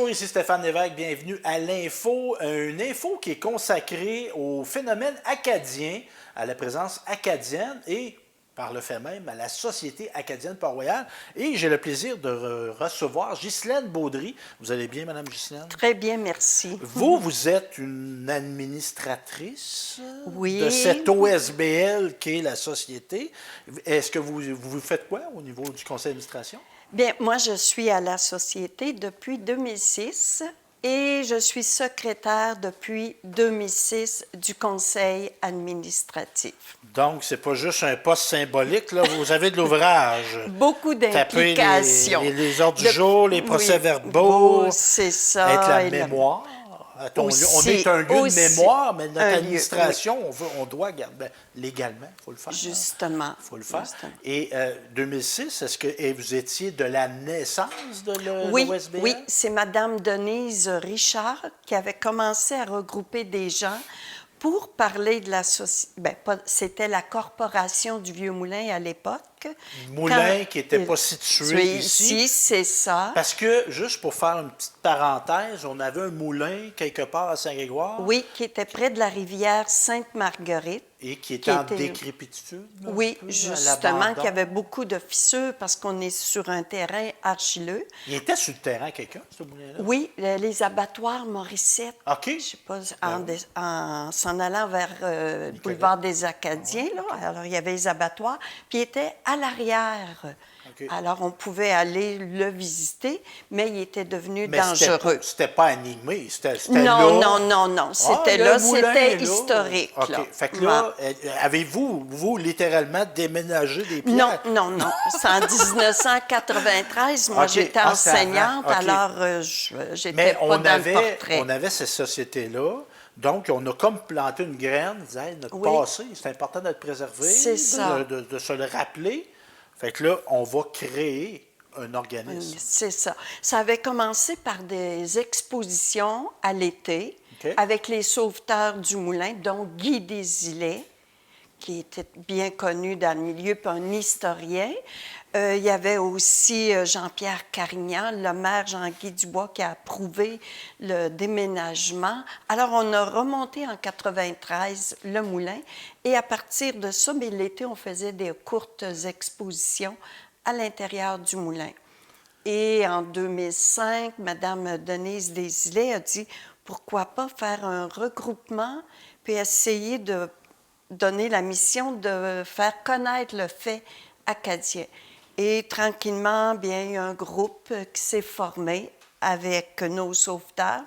Bonjour, ici Stéphane Lévesque, bienvenue à l'Info, une info qui est consacrée au phénomène acadien, à la présence acadienne et, par le fait même, à la Société acadienne Port-Royal. Et j'ai le plaisir de recevoir Ghislaine Baudry. Vous allez bien, Madame Ghislaine? Très bien, merci. Vous êtes une administratrice de Oui. cette OSBL qui est la Société. Est-ce que vous faites quoi au niveau du conseil d'administration? Bien, moi, je suis à la Société depuis 2006 et je suis secrétaire depuis 2006 du conseil administratif. Donc, c'est pas juste un poste symbolique, là. Vous avez de l'ouvrage. Beaucoup Taper d'implications. les ordres du jour, les procès-verbaux, c'est ça. être la mémoire. On est un lieu de mémoire, mais notre administration, on doit garder. Légalement, il faut le faire. Justement. Il faut le faire. Et 2006, est-ce que vous étiez de la naissance de l'OSBL? Oui, c'est Mme Denise Richard qui avait commencé à regrouper des gens pour parler de la société. C'était la Corporation du Vieux-Moulin à l'époque. Moulin qui n'était pas situé ici. C'est ça. Parce que, juste pour faire une petite parenthèse, on avait un moulin quelque part à Saint-Grégoire. Oui, qui était près de la rivière Sainte-Marguerite. Et qui était en décrépitude. Oui, justement, qui avait beaucoup de fissures parce qu'on est sur un terrain argileux. Il était sur le terrain, quelqu'un, ce moulin-là? Oui, les abattoirs Morissette. OK. Je ne sais pas, en s'en allant vers le boulevard des Acadiens, là. Alors, il y avait les abattoirs, puis il était à l'arrière. Okay. Alors, on pouvait aller le visiter, mais il était devenu dangereux. C'était pas animé, c'était non, là. Non. C'était là, c'était historique. OK. Là. Fait que là, avez-vous littéralement déménagé des pierres? Non. C'est en 1993. Moi, j'étais enseignante, alors j'étais pas dans le portrait. On avait ces sociétés-là. Donc, on a comme planté une graine, disait, notre passé, c'est important de le préserver, de se le rappeler. Fait que là, on va créer un organisme. C'est ça. Ça avait commencé par des expositions à l'été avec les sauveteurs du moulin, dont Guy Desilets, qui était bien connu dans le milieu, puis un historien. Il y avait aussi Jean-Pierre Carignan, le maire Jean-Guy Dubois, qui a approuvé le déménagement. Alors, on a remonté en 93 le moulin, et à partir de ça, mais l'été, on faisait des courtes expositions à l'intérieur du moulin. Et en 2005, Mme Denise Desilets a dit, pourquoi pas faire un regroupement, puis essayer de donner la mission de faire connaître le fait acadien. Et tranquillement, bien, il y a un groupe qui s'est formé avec nos sauveteurs.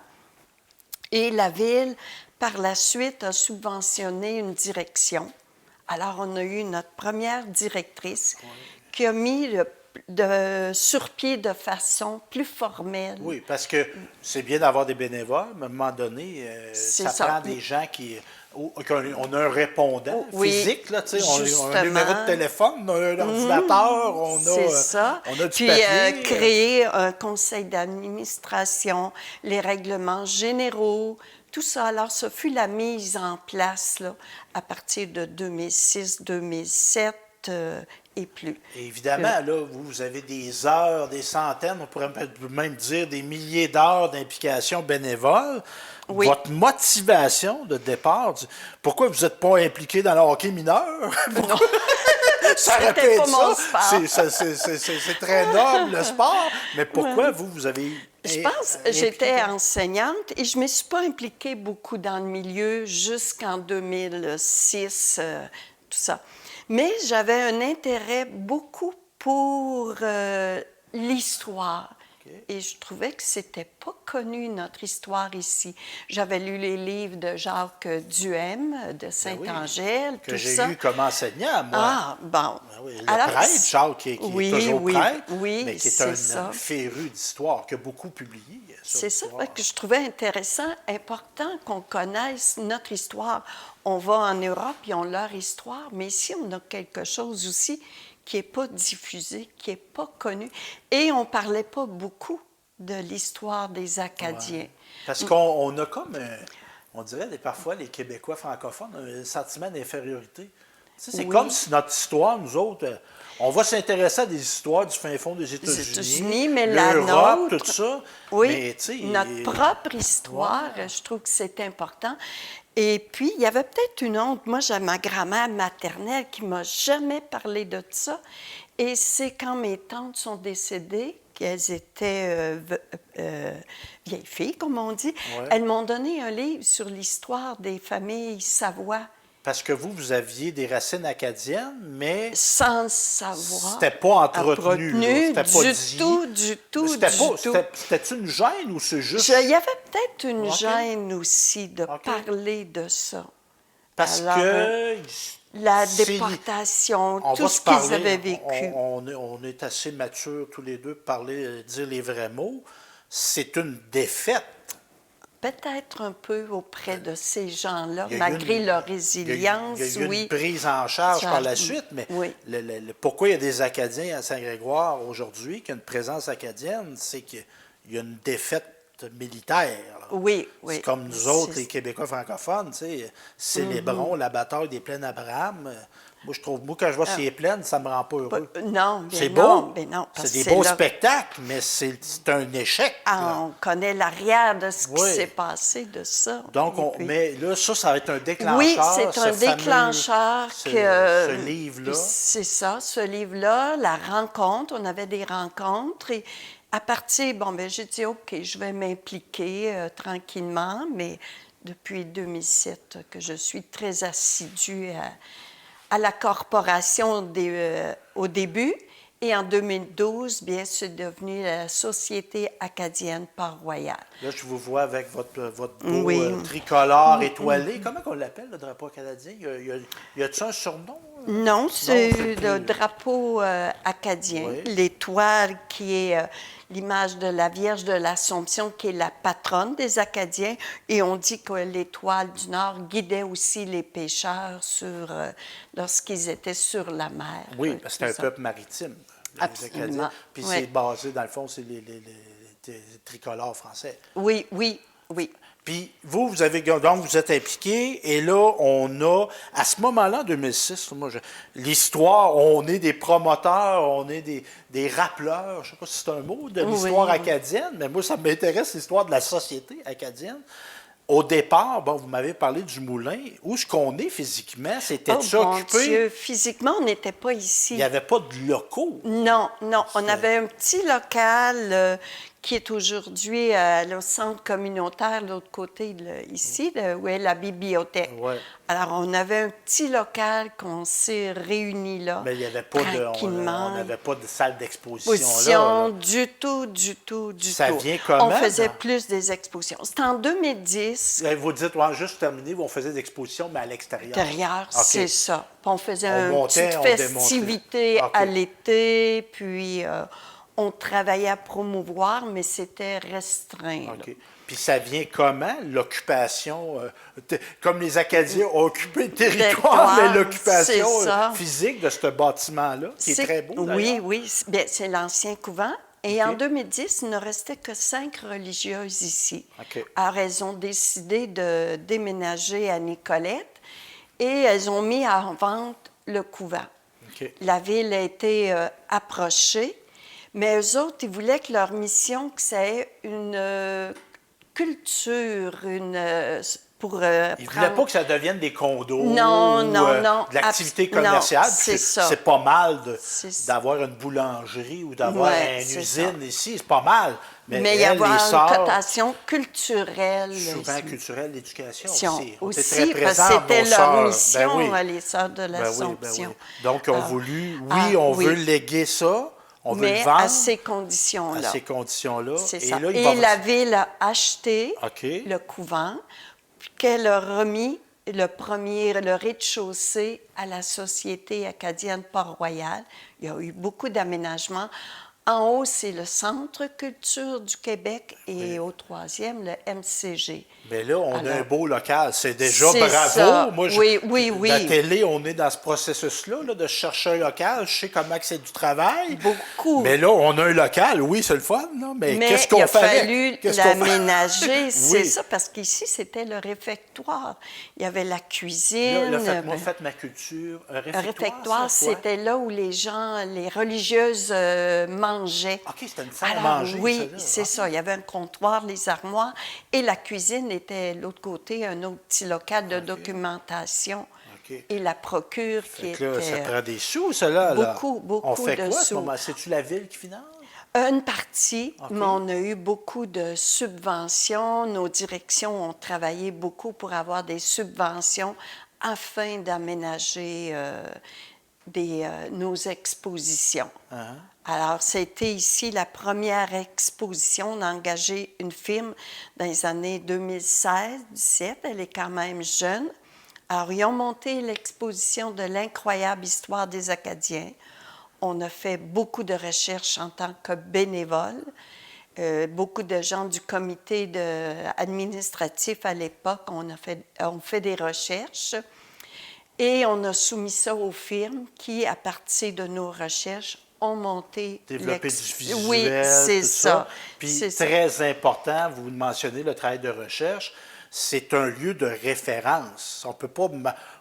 Et la Ville, par la suite, a subventionné une direction. Alors, on a eu notre première directrice qui a mis sur pied de façon plus formelle. Oui, parce que c'est bien d'avoir des bénévoles, mais à un moment donné, ça prend des gens qui... On a un répondant physique, là, tu sais, on a un numéro de téléphone, on a un ordinateur, on a du papier. Puis créer un conseil d'administration, les règlements généraux, tout ça. Alors, ça fut la mise en place là, à partir de 2006-2007 et plus. Et évidemment, là, vous avez des heures, des centaines, on pourrait même dire des milliers d'heures d'implication bénévole. Oui. Votre motivation de départ, pourquoi vous n'êtes pas impliqué dans le hockey mineur? Non. Ça répète pas mon sport. C'est très noble, le sport. Mais pourquoi vous avez... Je pense que j'étais enseignante et je ne me suis pas impliquée beaucoup dans le milieu jusqu'en 2006, tout ça. Mais j'avais un intérêt beaucoup pour l'histoire. Et je trouvais que c'était pas connu, notre histoire ici. J'avais lu les livres de Jacques Duhem, de Saint-Angèle, que j'ai lu comme enseignant, moi. Ah, bon. Ben oui, le prêtre, Jacques, qui est toujours prêtre, mais qui est un féru d'histoire, qui a beaucoup publié. C'est ça que je trouvais intéressant, important qu'on connaisse notre histoire. On va en Europe, ils ont leur histoire, mais ici, on a quelque chose aussi qui n'est pas diffusé, qui n'est pas connu. Et on ne parlait pas beaucoup de l'histoire des Acadiens. Ouais. Parce qu'on a comme, on dirait parfois, les Québécois francophones, un sentiment d'infériorité. Tu C'est comme si notre histoire, nous autres, on va s'intéresser à des histoires du fin fond des États-Unis, mais l'Europe, nôtre, tout ça. Oui, Mais, notre propre histoire, je trouve que c'est important. Et puis, il y avait peut-être une autre. Moi, j'ai ma grand-mère maternelle qui m'a jamais parlé de ça. Et c'est quand mes tantes sont décédées, qu'elles étaient vieilles filles, comme on dit, elles m'ont donné un livre sur l'histoire des familles Savoie. Parce que vous aviez des racines acadiennes, mais... Sans savoir. C'était pas entretenu. C'était pas dit. Du tout. C'était une gêne ou c'est juste... Il y avait peut-être une gêne aussi de parler de ça. Parce alors, que... La déportation, tout ce qu'ils avaient vécu. On est assez matures tous les deux pour dire les vrais mots. C'est une défaite. Peut-être un peu auprès de ces gens-là, malgré leur résilience. Il y a eu une prise en charge par la suite, mais pourquoi il y a des Acadiens à Saint-Grégoire aujourd'hui, qu'il y a une présence acadienne, c'est qu'il y a une défaite militaire. Là. Oui. C'est comme nous autres, les Québécois francophones, célébrons la bataille des Plaines Abraham. Moi, je trouve, quand je vois ces plaines, ça ne me rend pas heureux. Non, c'est beau. Non, c'est des beaux spectacles, mais c'est un échec. On connaît l'arrière de ce qui s'est passé de ça. Donc, mais là, ça va être un déclencheur. Oui, c'est un déclencheur ce livre-là. C'est ça, ce livre-là, la rencontre. On avait des rencontres et à partir, j'ai dit, OK, je vais m'impliquer tranquillement, mais depuis 2007 que je suis très assidue à la corporation au début. Et en 2012, bien, c'est devenu la Société acadienne Port-Royal. Là, je vous vois avec votre beau tricolore étoilé. Comment on l'appelle, le drapeau canadien? Y a-t-il un surnom? Non, c'est le drapeau acadien. Oui. L'étoile qui est l'image de la Vierge de l'Assomption, qui est la patronne des Acadiens. Et on dit que l'étoile du Nord guidait aussi les pêcheurs lorsqu'ils étaient sur la mer. Oui, parce que c'est un peuple maritime, les Acadiens. Puis c'est basé, dans le fond, c'est les tricolores français. Oui. Puis vous êtes impliqué, et là, on a, à ce moment-là, en 2006, l'histoire, on est des promoteurs, on est des rappeleurs, je ne sais pas si c'est un mot, de l'histoire acadienne, mais moi, ça m'intéresse, l'histoire de la société acadienne. Au départ, vous m'avez parlé du moulin. Où est-ce qu'on est physiquement? C'était-tu occupé? Dieu. Physiquement, on n'était pas ici. Il n'y avait pas de locaux? Non. On avait un petit local qui est aujourd'hui le centre communautaire de l'autre côté, ici, où est la bibliothèque. Ouais. Alors, on avait un petit local qu'on s'est réunis là. Mais il n'y avait pas tranquillement. On n'avait pas de salle d'exposition là. Du tout. Ça vient comment? On faisait plus des expositions. C'était en 2010. Vous dites, juste terminé, on faisait des expositions, mais à l'extérieur. C'est ça. Puis on faisait une petite festivité à l'été, puis on travaillait à promouvoir, mais c'était restreint. Puis ça vient comment, l'occupation? Comme les Acadiens ont occupé le territoire, mais l'occupation physique de ce bâtiment-là, qui est très beau, d'ailleurs. Oui. Bien, c'est l'ancien couvent. Et en 2010, il ne restait que 5 religieuses ici. Alors, elles ont décidé de déménager à Nicolette et elles ont mis en vente le couvent. La ville a été approchée, mais eux autres, ils voulaient que leur mission, que ça ait une culture, ils ne voulaient pas que ça devienne des condos non, de l'activité commerciale. C'est pas mal d'avoir une boulangerie ou d'avoir une usine ici. C'est pas mal. Mais il y a une cotation culturelle. Souvent culturelle, l'éducation aussi. Parce que c'était leur mission, les Sœurs de l'Assomption. Donc, on veut léguer ça. On veut le vendre. À ces conditions-là. À ces conditions-là. C'est ça. Et la ville a acheté le couvent, qu'elle a remis le rez-de-chaussée à la Société acadienne Port-Royal. Il y a eu beaucoup d'aménagements En haut, c'est le Centre culture du Québec et au troisième, le MCG. Mais là, on a Alors, un beau local. C'est déjà c'est bravo. ça. Moi, Oui. La télé, on est dans ce processus-là, là, de chercher un local. Je sais comment que c'est du travail. Beaucoup. Mais là, on a un local. Oui, c'est le fun, là, mais qu'est-ce qu'on fait avec? Il a fallu Qu'est-ce qu'on fait? l'aménager, c'est Oui. ça, parce qu'ici, c'était le réfectoire. Il y avait la cuisine. Là, faites ma culture. Un Un réfectoire, c'est quoi? c'était là où les gens, les religieuses mangeaient. OK, c'était une salle à Alors, manger, oui, ça, là. c'est ça. Il y avait un comptoir, les armoires, et la cuisine était de l'autre côté, un autre petit local de documentation. OK. Et la procure qui Fait que là, ça était... prend des sous, ça, là. Beaucoup On fait de quoi, à ce sous. moment? C'est-tu la ville qui finance? Une partie, OK. mais on a eu beaucoup de subventions. Nos directions ont travaillé beaucoup pour avoir des subventions afin d'aménager nos expositions. Uh-huh. Alors, c'était ici la première exposition. On a engagé une firme dans les années 2016-17. Elle est quand même jeune. Alors, ils ont monté l'exposition de l'incroyable histoire des Acadiens. On a fait beaucoup de recherches en tant que bénévole. Beaucoup de gens du comité administratif à l'époque ont fait des recherches. Et on a soumis ça aux firmes qui, à partir de nos recherches, ont monté... Développer du visuel, oui, c'est tout ça. Puis, très important, vous mentionnez le travail de recherche, c'est un lieu de référence. On peut pas...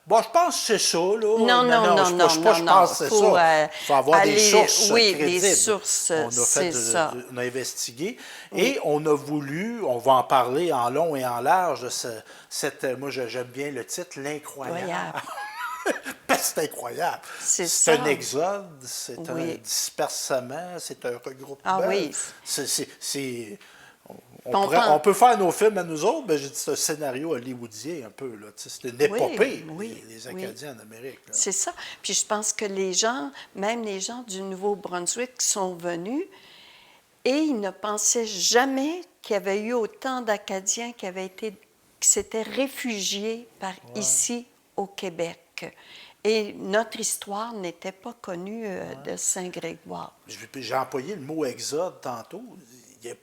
Bon, je pense que c'est ça, là. Je pense que c'est ça. Il faut avoir des sources crédibles. Des sources, on a investigué. Oui. Et on a voulu, on va en parler en long et en large, moi, j'aime bien le titre, l'incroyable. C'est incroyable. C'est un exode, c'est un dispersement, c'est un regroupement. Ah oui. On peut faire nos films à nous autres, mais j'ai dit c'est un scénario hollywoodien un peu. C'est une épopée, les Acadiens en Amérique. Là. C'est ça. Puis je pense que les gens, même les gens du Nouveau-Brunswick sont venus et ils ne pensaient jamais qu'il y avait eu autant d'Acadiens qui s'étaient réfugiés par ici au Québec. Et notre histoire n'était pas connue de Saint-Grégoire. J'ai employé le mot exode tantôt. Il y a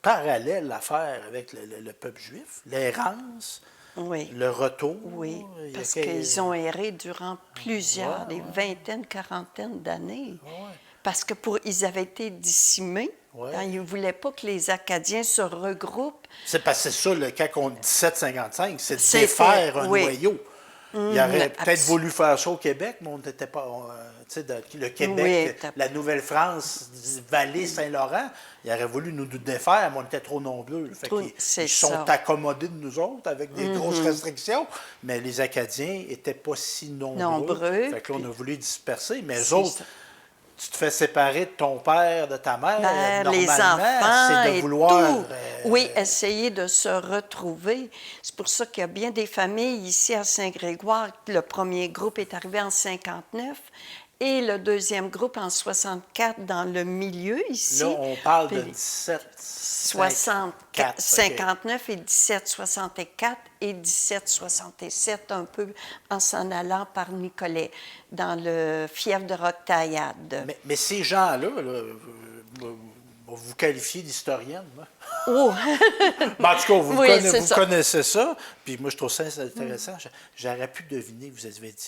parallèle à faire avec le peuple juif, l'errance, le retour. Oui, parce qu'ils ont erré durant des vingtaines, quarantaines d'années. Parce ils avaient été dissimés. Ils ne voulaient pas que les Acadiens se regroupent. C'est parce que c'est ça, quand on dit 1755, c'est de défaire un noyau. Il aurait peut-être voulu faire ça au Québec, mais on n'était pas... le Québec, la Nouvelle-France, Vallée, Saint-Laurent, il aurait voulu nous défaire, mais on était trop nombreux. Ils sont accommodés de nous autres avec des grosses restrictions, mais les Acadiens n'étaient pas si nombreux. Fait que là, on a voulu disperser, mais eux autres... Tu te fais séparer de ton père, de ta mère, normalement, les enfants c'est de vouloir... essayer de se retrouver. C'est pour ça qu'il y a bien des familles ici à Saint-Grégoire. Le premier groupe est arrivé en 59 et le deuxième groupe en 64 dans le milieu ici. Là, on parle de 59 et 1764 et 1767, un peu en s'en allant par Nicolet, dans le fief de Roquetaillade. Mais ces gens-là, vous qualifiez d'historienne. Oh! En tout cas, vous connaissez ça. Puis moi, je trouve ça intéressant. J'aurais pu deviner que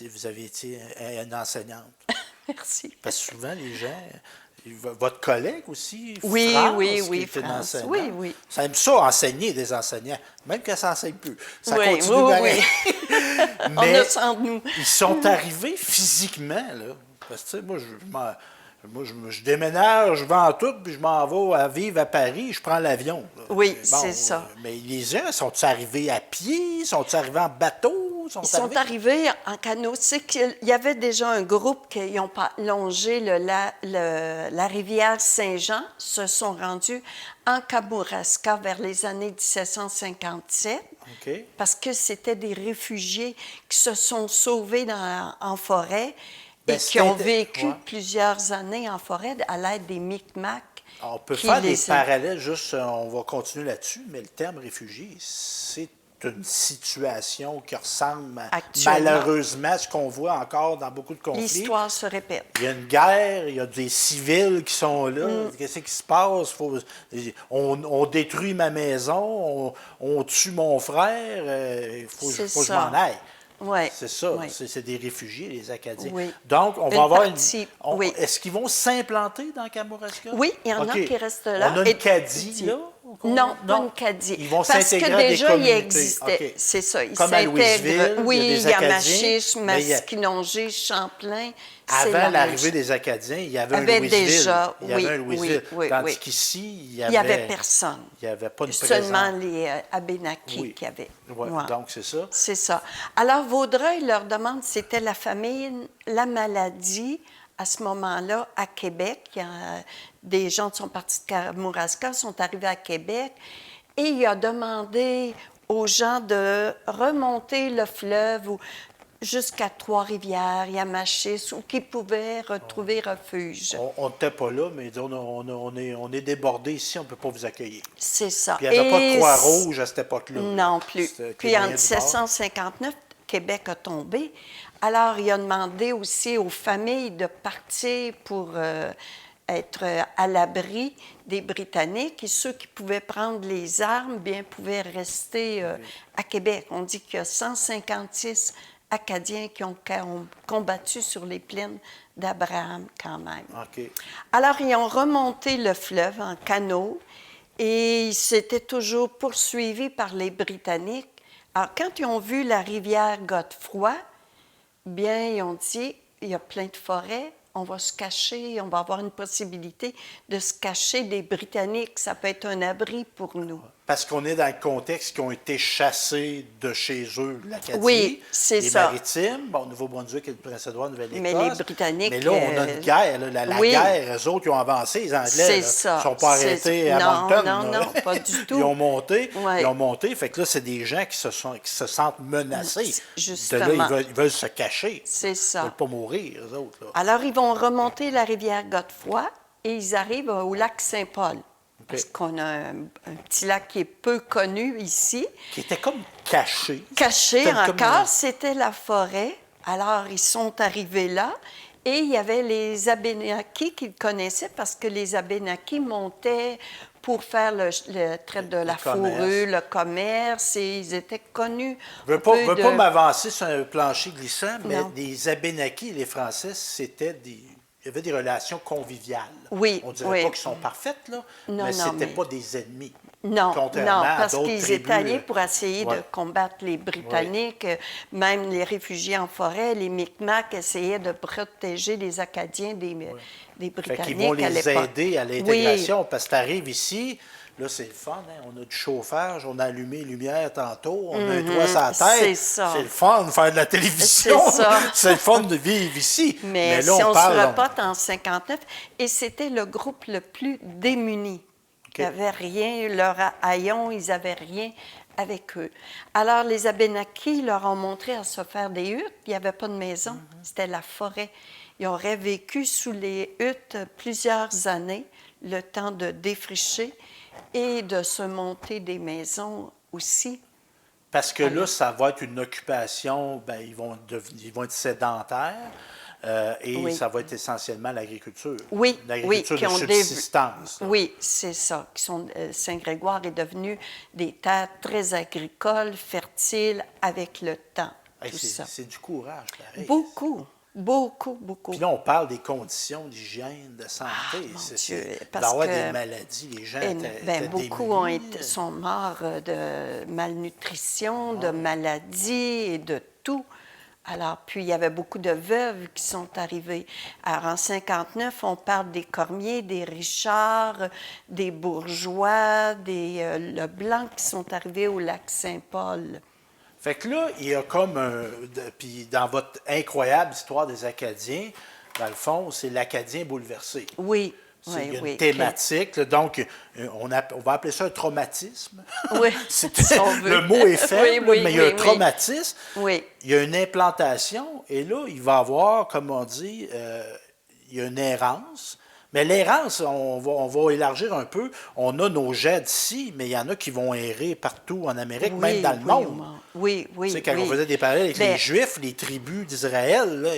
vous avez été une enseignante. Merci. Parce que souvent, les gens... Votre collègue aussi, France, qui est une enseignante. Ça aime ça, enseigner des enseignants, même qu'elle ne s'enseigne plus. Ça continue pareil. Mais ils sont arrivés physiquement, là. Parce que, moi, je déménage, je vends tout, puis je m'en vais vivre à Paris, je prends l'avion. Oui, c'est ça. Mais les gens, sont-ils arrivés à pied? Sont-ils arrivés en bateau? Ils sont arrivés en canot. C'est qu'il y avait déjà un groupe qui ont longé la rivière Saint-Jean, se sont rendus en Kamouraska vers les années 1757, parce que c'était des réfugiés qui se sont sauvés en forêt et qui ont vécu plusieurs années en forêt à l'aide des Micmacs. On peut faire des parallèles, juste, on va continuer là-dessus, mais le terme réfugié, c'est une situation qui ressemble Actuellement. malheureusement à ce qu'on voit encore dans beaucoup de conflits. L'histoire se répète. Il y a une guerre, il y a des civils qui sont là. Qu'est-ce qui se passe? On détruit ma maison, on tue mon frère, il faut que je m'en aille. Oui. C'est ça, oui. c'est des réfugiés, les Acadiens. Oui. Donc, on va avoir partie, oui. Est-ce qu'ils vont s'implanter dans Kamouraska? Oui, il y en a qui restent là. On a une Cadie, là? Non, pas une Cadie. Ils vont parce s'intégrer que à des déjà, il communautés. existait. Okay. C'est ça. Ils comme à Louisville, oui, il il y a Machiche, Masquinongé, Champlain. Avant l'arrivée des Acadiens, il y avait un Louisville. Déjà, il y avait un Louisville. Oui, Tandis qu'ici, il n'y avait personne. Il n'y avait pas de présence. Seulement les Abénaquis qui avaient. Ouais, donc, c'est ça. C'est ça. Alors, Vaudreuil leur demande, c'était la famine, la maladie. À ce moment-là, à Québec, des gens de son parti de Kamouraska sont arrivés à Québec et il a demandé aux gens de remonter le fleuve jusqu'à Trois-Rivières, Yamachis, où qu'ils pouvaient retrouver refuge. On n'était pas là, mais on est débordés ici, on ne peut pas vous accueillir. C'est ça. Puis il n'y avait pas de Croix-Rouge à cette époque-là. Non plus. Puis en 1759, Québec a tombé. Alors, il a demandé aussi aux familles de partir pour être à l'abri des Britanniques et ceux qui pouvaient prendre les armes, bien, pouvaient rester à Québec. On dit qu'il y a 156 Acadiens qui ont combattu sur les plaines d'Abraham quand même. Okay. Alors, ils ont remonté le fleuve en canot et ils s'étaient toujours poursuivis par les Britanniques. Alors, quand ils ont vu la rivière Godefroy, bien, ils ont dit, il y a plein de forêts, on va se cacher, on va avoir une possibilité de se cacher des Britanniques. Ça peut être un abri pour nous. Parce qu'on est dans le contexte qu'ils ont été chassés de chez eux, l'Acadie, oui, c'est les ça. Maritimes, bon, Nouveau-Brunswick et le Prince-Édouard, Nouvelle-Écosse. Mais les Britanniques... Mais là, on a une guerre, là, la guerre, eux autres, ils ont avancé, les Anglais. Ils ne sont pas arrêtés à Moncton. Non, pas du tout. Ils ont monté, fait que là, c'est des gens qui se sentent menacés. Justement. De là, ils veulent se cacher. C'est ça. Ils ne veulent pas mourir, eux autres. Là. Alors, ils vont remonter la rivière Godefroy et ils arrivent au lac Saint-Paul. Parce qu'on a un petit lac qui est peu connu ici. Qui était comme caché. Caché encore, c'était la forêt. Alors, ils sont arrivés là et il y avait les Abénaquis qu'ils connaissaient parce que les Abénaquis montaient pour faire le trait de la fourrure, le commerce, et ils étaient connus. Je ne veux pas m'avancer sur un plancher glissant, mais les Abénaquis et les Français, il y avait des relations conviviales. Oui, on ne dirait pas qu'ils sont parfaites, là, mais ce n'étaient pas des ennemis. Non, parce qu'ils étaient allés pour essayer de combattre les Britanniques, même les réfugiés en forêt, les Micmacs essayaient de protéger les Acadiens des Britanniques. Fait qu'ils vont les aider à l'intégration, parce que tu arrives ici, là c'est le fun, hein? On a du chauffage, on a allumé les lumières tantôt, on a un toit sur la tête. C'est le fun de faire de la télévision. C'est le fun de vivre ici. Mais là, si on se reporte en 59, et c'était le groupe le plus démuni. Ils n'avaient rien, leurs haillons, ils n'avaient rien avec eux. Alors, les Abénaquis leur ont montré à se faire des huttes. Il n'y avait pas de maison, c'était la forêt. Ils auraient vécu sous les huttes plusieurs années, le temps de défricher et de se monter des maisons aussi. Parce que là, ça va être une occupation, bien, ils vont être sédentaires. Et ça va être essentiellement l'agriculture. L'agriculture de subsistance. Oui, c'est ça. Saint-Grégoire est devenu des terres très agricoles, fertiles, avec le temps. C'est du courage, pareil. Beaucoup. Puis là, on parle des conditions d'hygiène, de santé. D'avoir des maladies, les gens étaient beaucoup sont morts de malnutrition, de maladies et de tout. Alors, puis il y avait beaucoup de veuves qui sont arrivées. Alors, en 59, on parle des Cormier, des Richard, des Bourgeois, des Leblanc qui sont arrivés au lac Saint-Paul. Fait que là, il y a comme puis dans votre incroyable histoire des Acadiens, dans le fond, c'est l'Acadien bouleversé. Oui. Il y a une thématique, donc on va appeler ça un traumatisme. Oui, le mot est faible, mais il y a un traumatisme. Oui. Il y a une implantation, et là, il va y avoir, comme on dit, il y a une errance, Mais l'errance, on va élargir un peu. On a nos jets d'ici, mais il y en a qui vont errer partout en Amérique, même dans le monde. Oui. Tu sais, quand on faisait des parallèles avec Ben, les Juifs, les tribus d'Israël, là,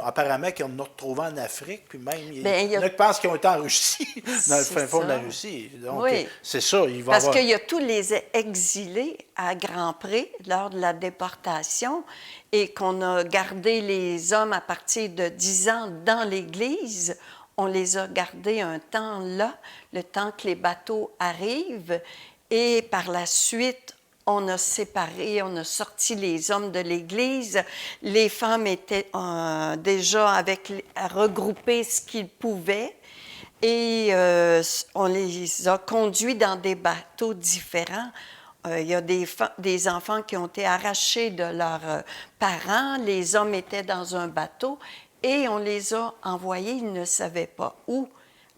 apparemment qu'on en a retrouvés en Afrique, puis même, il y en a qui pensent qu'ils ont été en Russie, dans le fin fond de la Russie. Donc, c'est ça, il va Parce qu'il y a tous les exilés à Grand-Pré lors de la déportation et qu'on a gardé les hommes à partir de 10 ans dans l'Église. On les a gardés un temps là, le temps que les bateaux arrivent. Et par la suite, on a séparé, on a sorti les hommes de l'Église. Les femmes étaient déjà regroupées ce qu'ils pouvaient. Et on les a conduits dans des bateaux différents. Il y a des enfants qui ont été arrachés de leurs parents. Les hommes étaient dans un bateau. Et on les a envoyés, ils ne savaient pas où.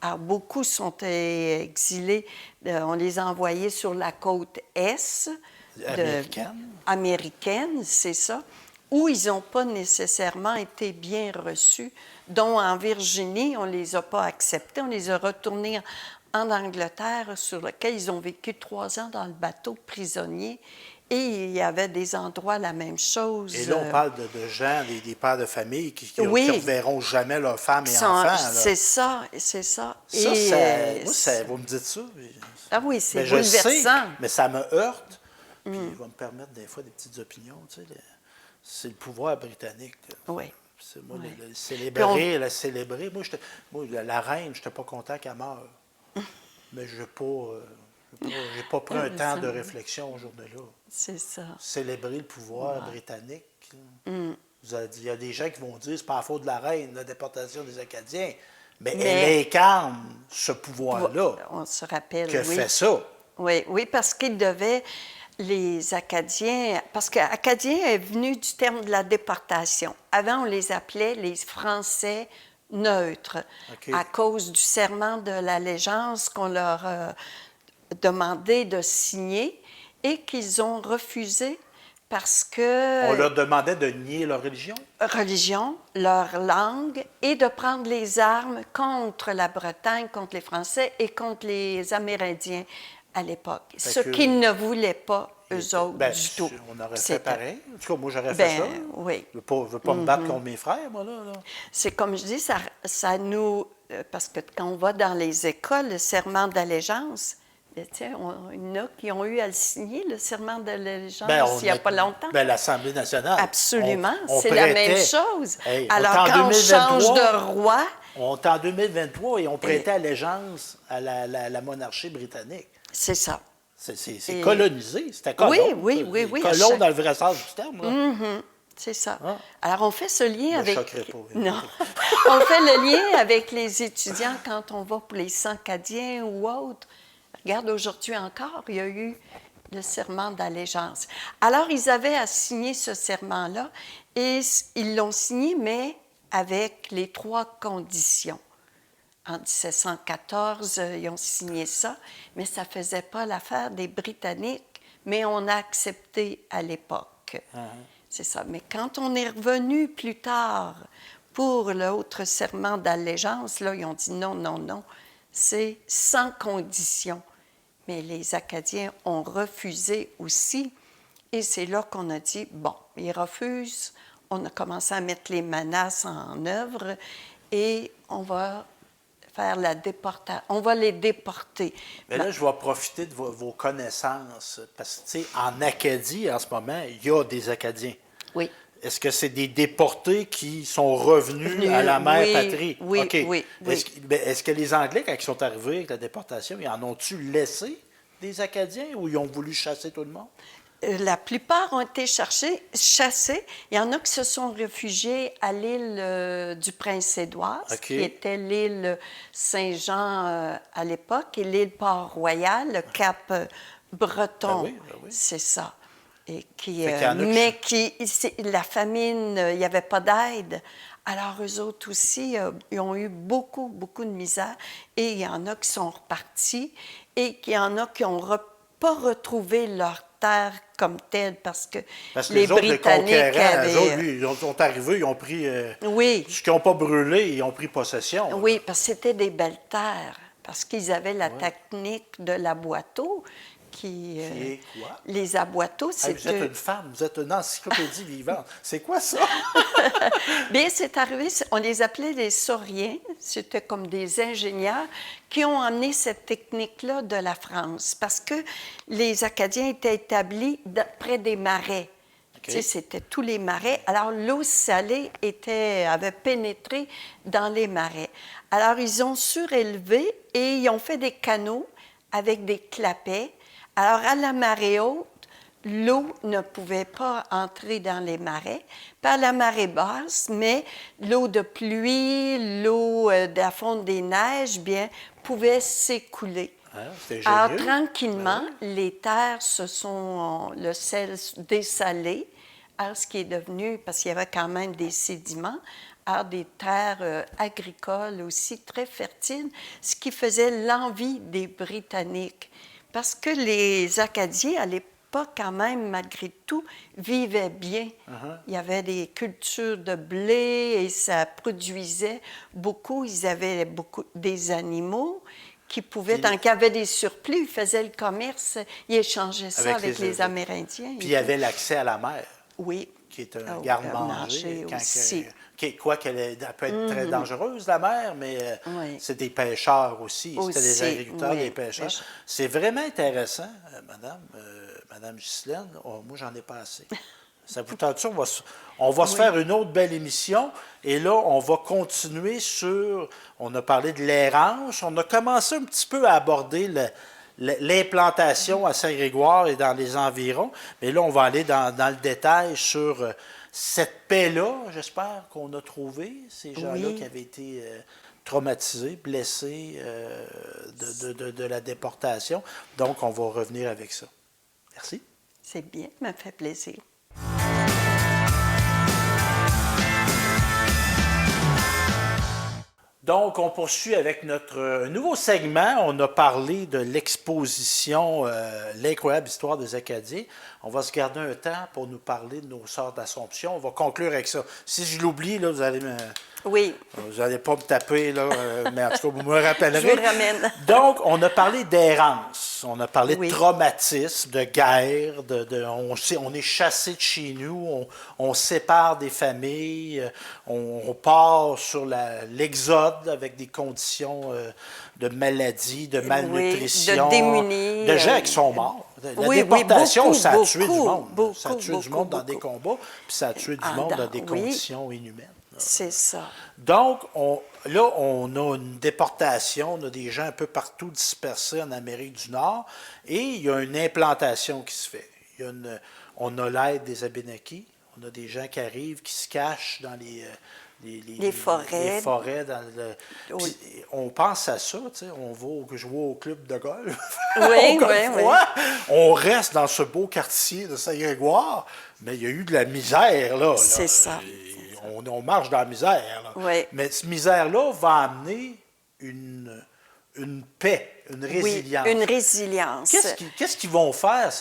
Alors, beaucoup sont exilés. On les a envoyés sur la côte est. Américaine, c'est ça. Où ils n'ont pas nécessairement été bien reçus. Dont en Virginie, on ne les a pas acceptés. On les a retournés en Angleterre, sur lequel ils ont vécu 3 ans dans le bateau prisonniers. Et il y avait des endroits la même chose. Et là, on parle de gens, des pères de famille qui ne reverront jamais leurs femmes et enfants. C'est ça, c'est ça. Moi, vous me dites ça. Ah oui, c'est bouleversant. Je sais, mais ça me heurte. Puis il va me permettre des fois des petites opinions. Tu sais, c'est le pouvoir britannique. Oui. Moi, le célébrer, la célébrer. Moi, la reine, je n'étais pas content qu'elle meure. Mais je n'ai pas pris un temps de réflexion au jour de là. C'est ça. Célébrer le pouvoir britannique. Il y a des gens qui vont dire que ce n'est pas la faute de la reine, la déportation des Acadiens. Mais elle incarne ce pouvoir-là. On se rappelle, qui a fait ça. Oui, parce qu'il devait... Les Acadiens, parce qu'Acadien est venu du terme de la déportation. Avant, on les appelait les Français neutres, à cause du serment de l'allégeance qu'on leur a demandé de signer et qu'ils ont refusé parce que... On leur demandait de nier leur religion? Leur langue, et de prendre les armes contre la Bretagne, contre les Français et contre les Amérindiens à l'époque. Ce qu'ils ne voulaient pas, eux autres, du tout. On aurait fait pareil. En tout cas, moi, j'aurais fait ça. Oui. Je ne veux pas me battre contre mes frères, moi, là. C'est comme je dis, ça nous... Parce que quand on va dans les écoles, le serment d'allégeance, il y en a qui ont eu à le signer, le serment d'allégeance, il n'y a pas longtemps. L'Assemblée nationale. Absolument, c'est la même chose. Hey, alors, quand on change de roi... On est en 2023 et on prêtait allégeance à la monarchie britannique. C'est ça. C'est colonisé, c'était colon. Oui. Colon dans le vrai sens du terme. C'est ça. Ah. Alors, on fait ce lien avec... Pas, non. On fait le lien avec les étudiants quand on va pour les 100 Acadiens ou autres. Regarde, aujourd'hui encore, il y a eu le serment d'allégeance. Alors, ils avaient à signer ce serment-là et ils l'ont signé, mais avec les 3 conditions. En 1714, ils ont signé ça, mais ça ne faisait pas l'affaire des Britanniques, mais on a accepté à l'époque. C'est ça. Mais quand on est revenu plus tard pour l'autre serment d'allégeance, là, ils ont dit non, c'est sans condition. Mais les Acadiens ont refusé aussi. Et c'est là qu'on a dit, bon, ils refusent. On a commencé à mettre les menaces en œuvre et on va faire la déportation. On va les déporter. Mais là, je vais profiter de vos connaissances. Parce que, tu sais, en Acadie, en ce moment, il y a des Acadiens. Oui. Est-ce que c'est des déportés qui sont revenus à la mère patrie? Oui, okay. oui. Est-ce que les Anglais, quand ils sont arrivés avec la déportation, ils en ont-tu laissé des Acadiens ou ils ont voulu chasser tout le monde? La plupart ont été chassés. Il y en a qui se sont réfugiés à l'île du Prince-Édouard, qui était l'île Saint-Jean à l'époque, et l'île Port-Royal, le Cap Breton. Ben oui. C'est ça. Et la famine, il n'y avait pas d'aide. Alors, eux autres aussi, ils ont eu beaucoup, beaucoup de misère. Et il y en a qui sont repartis et il y en a qui n'ont pas retrouvé leur terre comme telle parce que Parce que les les autres, les Britanniques conquérants, avaient... eux autres, lui, ils sont arrivés, ils ont pris... Oui. Ce qu'ils n'ont pas brûlé, ils ont pris possession. Oui, parce que c'était des belles terres, parce qu'ils avaient la Ouais. technique de l'aboiteau Qui est quoi? Les aboiteaux, Hey, vous êtes une femme, vous êtes une encyclopédie vivante. C'est quoi ça? Bien, c'est arrivé, on les appelait les sauriens, c'était comme des ingénieurs qui ont emmené cette technique-là de la France, parce que les Acadiens étaient établis près des marais. Tu sais, c'était tous les marais. Alors, l'eau salée avait pénétré dans les marais. Alors, ils ont surélevé et ils ont fait des canaux avec des clapets. Alors, à la marée haute, l'eau ne pouvait pas entrer dans les marais. Par la marée basse, mais l'eau de pluie, l'eau de la fonte des neiges, bien, pouvait s'écouler. C'était Alors, génieux. tranquillement, les terres le sel dessalé, alors ce qui est devenu, parce qu'il y avait quand même des sédiments, alors des terres agricoles aussi très fertiles, ce qui faisait l'envie des Britanniques. Parce que les Acadiens, à l'époque, quand même, malgré tout, vivaient bien. Il y avait des cultures de blé et ça produisait beaucoup. Ils avaient des animaux qui pouvaient, tant qu'il y avait des surplus, ils faisaient le commerce, ils échangeaient ça avec les Amérindiens. Puis il y avait l'accès à la mer. Oui. Qui est un garde-manger. Aussi. Quoi qu'elle peut être très dangereuse, la mer, mais c'est des pêcheurs aussi. C'était des agriculteurs, des pêcheurs. C'est vraiment intéressant, Madame Ghislaine. Oh, moi, j'en ai pas assez. Ça vous tente ça? On va se faire une autre belle émission. Et là, on va continuer sur... On a parlé de l'errance. On a commencé un petit peu à aborder l'implantation à Saint-Grégoire et dans les environs. Mais là, on va aller dans le détail sur cette paix-là, j'espère, qu'on a trouvé. Ces gens-là qui avaient été traumatisés, blessés de la déportation. Donc, on va revenir avec ça. Merci. C'est bien, ça me fait plaisir. Donc, on poursuit avec notre nouveau segment. On a parlé de l'exposition L'incroyable histoire des Acadiens. On va se garder un temps pour nous parler de nos sœurs d'Assomption. On va conclure avec ça. Si je l'oublie, là, vous allez me... Oui. Vous n'allez pas me taper, là, mais en tout cas, vous me rappellerez. Je vous ramène. Donc, on a parlé d'errance, on a parlé de traumatisme, de guerre, on est chassé de chez nous, on sépare des familles, on part sur l'exode avec des conditions de maladie, de malnutrition, de démunis, de gens qui sont morts. La déportation, beaucoup, ça a tué du monde. Beaucoup, ça a tué du monde dans des combats, puis ça a tué du monde dans des conditions inhumaines. C'est ça. Donc, là, on a une déportation, on a des gens un peu partout dispersés en Amérique du Nord, et il y a une implantation qui se fait. On a l'aide des Abénaquis, on a des gens qui arrivent, qui se cachent dans les forêts on pense à ça, tu sais, on va jouer au club de golf. Oui. On reste dans ce beau quartier de Saint-Grégoire, mais il y a eu de la misère, là. C'est ça. On marche dans la misère. Là. Mais cette misère-là va amener une paix, une résilience. Oui, une résilience. Qu'est-ce qu'ils vont faire?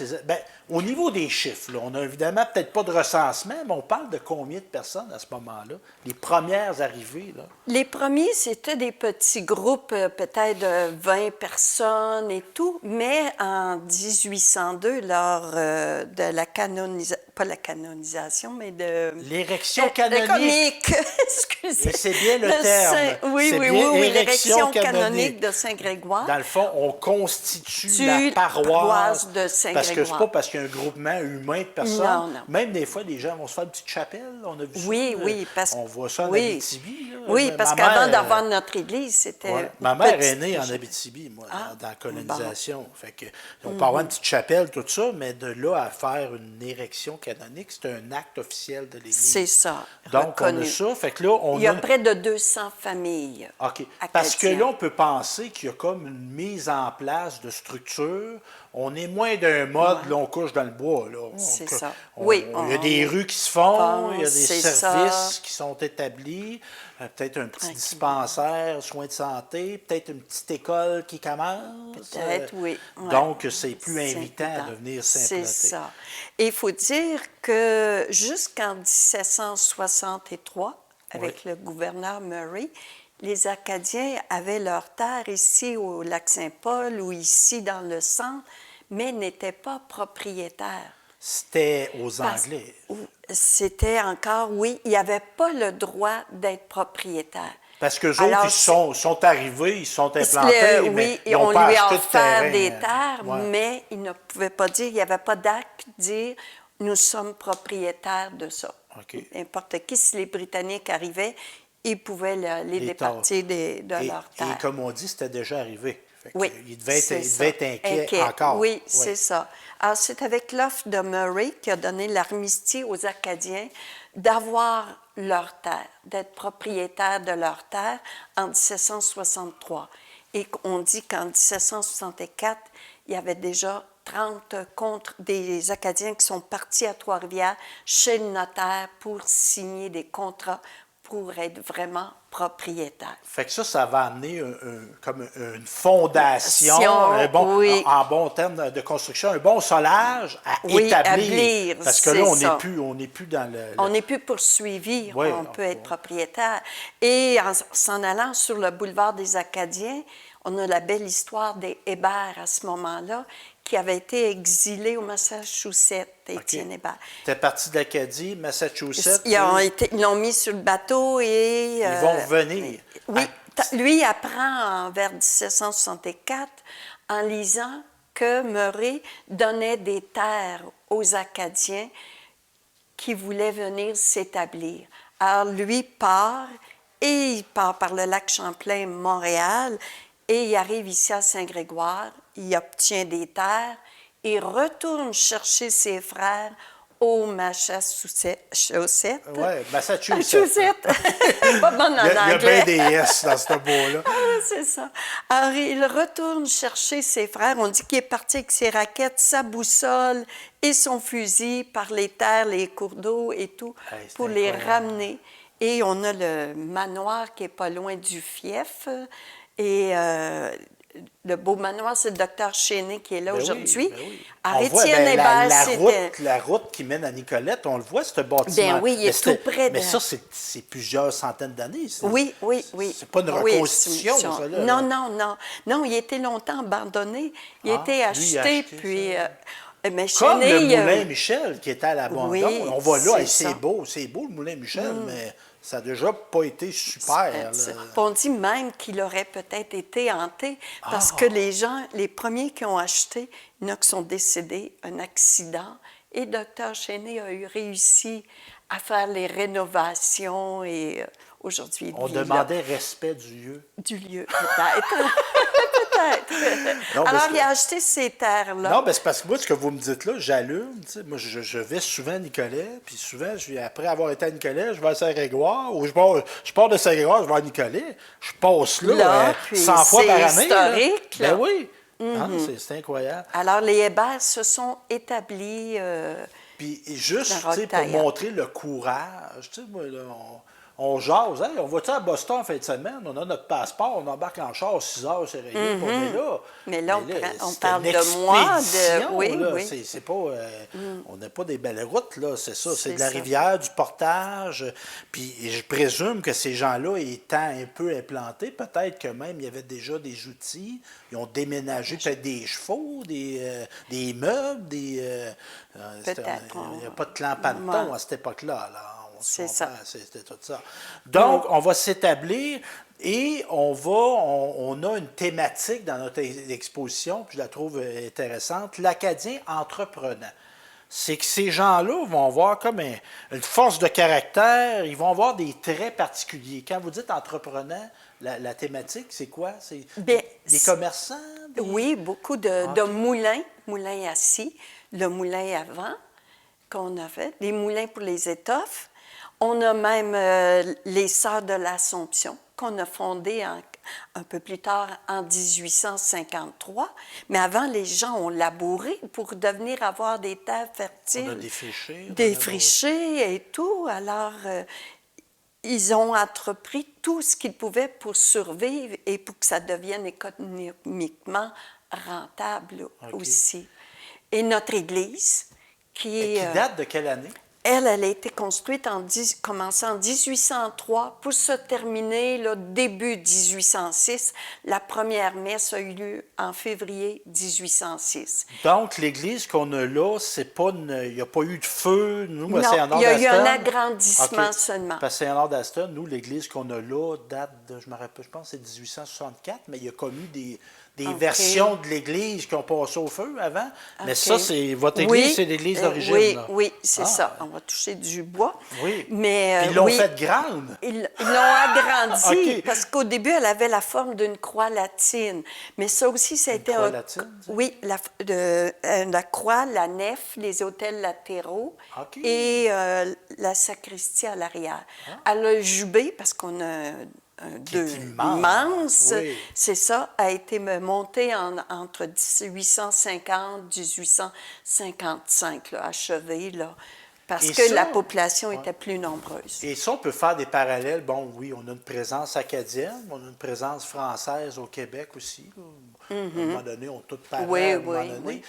Au niveau des chiffres, là, on n'a évidemment peut-être pas de recensement, mais on parle de combien de personnes à ce moment-là? Les premières arrivées? Là? Les premiers, c'était des petits groupes, peut-être de 20 personnes et tout, mais en 1802, lors de la pas la canonisation, mais de... L'érection canonique. Excusez. Et c'est bien le terme. Oui, l'érection canonique de Saint-Grégoire. Dans le fond, on constitue la paroisse de Saint-Grégoire. Parce que c'est pas parce qu'il y a un groupement humain de personnes. Non. Même des fois, les gens vont se faire une petite chapelle. On a vu ça. Oui, parce que... On voit ça en Abitibi. Là. Oui, parce qu'avant d'avoir notre église, c'était... Ouais. Ma mère est née en Abitibi, moi, dans la colonisation. Bon. Fait que, on peut avoir une petite chapelle, tout ça, mais de là à faire une érection canonique, c'est un acte officiel de l'Église. C'est ça. Donc, reconnu. on a ça. Fait que là, il y a près de 200 familles. OK. Parce que là, on peut penser qu'il y a comme une mise en place de structures. on est moins d'un mode, là, on couche dans le bois. C'est ça. Il y a des rues qui se font, il y a des services ça. qui sont établis, peut-être un petit dispensaire, soins de santé, peut-être une petite école qui commence. Peut-être, oui. Donc, c'est plus invitant de venir s'implanter. C'est ça. Et il faut dire que jusqu'en 1763, avec le gouverneur Murray, les Acadiens avaient leurs terres ici au Lac-Saint-Paul ou ici dans le centre, mais n'étaient pas propriétaires. C'était aux Anglais. C'était encore, oui, ils n'avaient pas le droit d'être propriétaires. Parce qu'eux autres, ils sont arrivés, ils sont implantés, mais ils n'ont on pas lui a acheté de offert terrain. des terres, mais ils ne pouvaient pas dire, il n'y avait pas d'acte dire « nous sommes propriétaires de ça ». N'importe qui, si les Britanniques arrivaient, ils pouvaient les départir de leurs terres. Et comme on dit, c'était déjà arrivé. Oui, il devait être inquiet encore. Oui, c'est ça. Alors, c'est avec l'offre de Murray qui a donné l'armistice aux Acadiens d'avoir leurs terres, d'être propriétaires de leurs terres en 1763. Et on dit qu'en 1764, il y avait déjà 30 des Acadiens qui sont partis à Trois-Rivières chez le notaire pour signer des contrats pour être vraiment propriétaire. Fait que ça va amener comme une fondation, en bon terme de construction, un bon solage à établir. Parce que là, on n'est plus dans le... On n'est plus poursuivi, on peut être propriétaire. Et en s'en allant sur le boulevard des Acadiens, on a la belle histoire des Hébert à ce moment-là, qui avait été exilé au Massachusetts, Étienne Hébert. C'était parti d'Acadie, Massachusetts. Ils l'ont mis sur le bateau et... ils vont revenir. Oui. Lui apprend vers 1764 en lisant que Murray donnait des terres aux Acadiens qui voulaient venir s'établir. Alors, lui part, et il part par le lac Champlain, Montréal, et il arrive ici à Saint-Grégoire, il obtient des terres, il retourne chercher ses frères au Massachusetts. Oui, Massachusetts. Pas bonne en anglais. Il y a bien des S dans ce mot-là. C'est ça. Alors, il retourne chercher ses frères. On dit qu'il est parti avec ses raquettes, sa boussole et son fusil par les terres, les cours d'eau et tout, pour les ramener. Et on a le manoir qui n'est pas loin du fief. Et le beau manoir, c'est le docteur Chéné qui est là aujourd'hui. Étienne Hébert, la route qui mène à Nicolette, on le voit, ce bâtiment. Ben oui, il est tout près de... Mais ça, c'est plusieurs centaines d'années. Oui. C'est pas une reconstitution, ça, là. Non, il a été longtemps abandonné. Il a été acheté, puis... mais comme le Moulin Michel, qui était à l'abandon. Oui, on va là, c'est beau le Moulin Michel, mais... Ça n'a déjà pas été super. On dit même qu'il aurait peut-être été hanté parce que les premiers qui ont acheté, il y en a qui sont décédés, un accident, et Dr. Chéné a eu réussi à faire les rénovations et aujourd'hui... On demandait respect du lieu. Du lieu, peut-être. Non, alors, il a acheté ces terres-là. Non, c'est parce que moi, ce que vous me dites là, j'allume. Moi, je vais souvent à Nicolet, puis souvent, après avoir été à Nicolet, je vais à Saint-Grégoire, ou je pars de Saint-Grégoire, je vais à Nicolet. Je passe là 100 fois par année. C'est historique. Ben oui. C'est incroyable. Alors, les Hébert se sont établis... puis juste, pour montrer le courage, moi, là, on jase, on va-tu à Boston en fin de semaine? On a notre passeport, on embarque en char 6 heures, c'est réglé. Mais là, on parle de moi. Oui. C'est pas, on n'a pas des belles routes, là, c'est ça. C'est de la rivière, du portage. Puis je présume que ces gens-là, étant un peu implantés, peut-être que même il y avait déjà des outils. Ils ont déménagé peut-être des chevaux, des meubles, peut-être. Il n'y a pas de clan Panton à cette époque-là, là. C'est ça. C'était tout ça. Donc, on va s'établir et on a une thématique dans notre exposition, puis je la trouve intéressante, l'Acadien entreprenant. C'est que ces gens-là vont avoir comme une force de caractère, ils vont avoir des traits particuliers. Quand vous dites entreprenant, la thématique, c'est quoi? C'est des commerçants? Oui, beaucoup de moulins assis, le moulin à vent qu'on a fait, des moulins pour les étoffes. On a même les Sœurs de l'Assomption, qu'on a fondées un peu plus tard en 1853. Mais avant, les gens ont labouré pour devenir avoir des terres fertiles. On a défriché. Défriché et tout. Alors, ils ont entrepris tout ce qu'ils pouvaient pour survivre et pour que ça devienne économiquement rentable aussi. Et notre Église, qui date de quelle année? Elle a été construite commencée en 1803 pour se terminer là, début 1806. La première messe a eu lieu en février 1806. Donc, l'église qu'on a là, c'est pas il n'y a pas eu de feu. Nous, non, c'est en il y a eu un agrandissement seulement. Parce que c'est en d'Aston. Nous, l'église qu'on a là date de, je me rappelle, je pense que c'est 1864, mais il y a connu des versions de l'église qui ont passé au feu avant. Mais ça, c'est votre église, c'est l'église d'origine. Oui, oui, c'est ça. On va toucher du bois. Oui. Mais, ils l'ont fait grande. Ils l'ont agrandie parce qu'au début, elle avait la forme d'une croix latine. Mais ça aussi, ça a été croix latine? Oui, la croix, la nef, les autels latéraux et la sacristie à l'arrière. Elle a jubé parce qu'on a immense, c'est ça, a été monté entre 1850 et 1855, là, achevé, là, parce que la population était plus nombreuse. Et ça, on peut faire des parallèles. Bon, oui, on a une présence acadienne, on a une présence française au Québec aussi. À un moment donné, on tout parlé à un moment donné.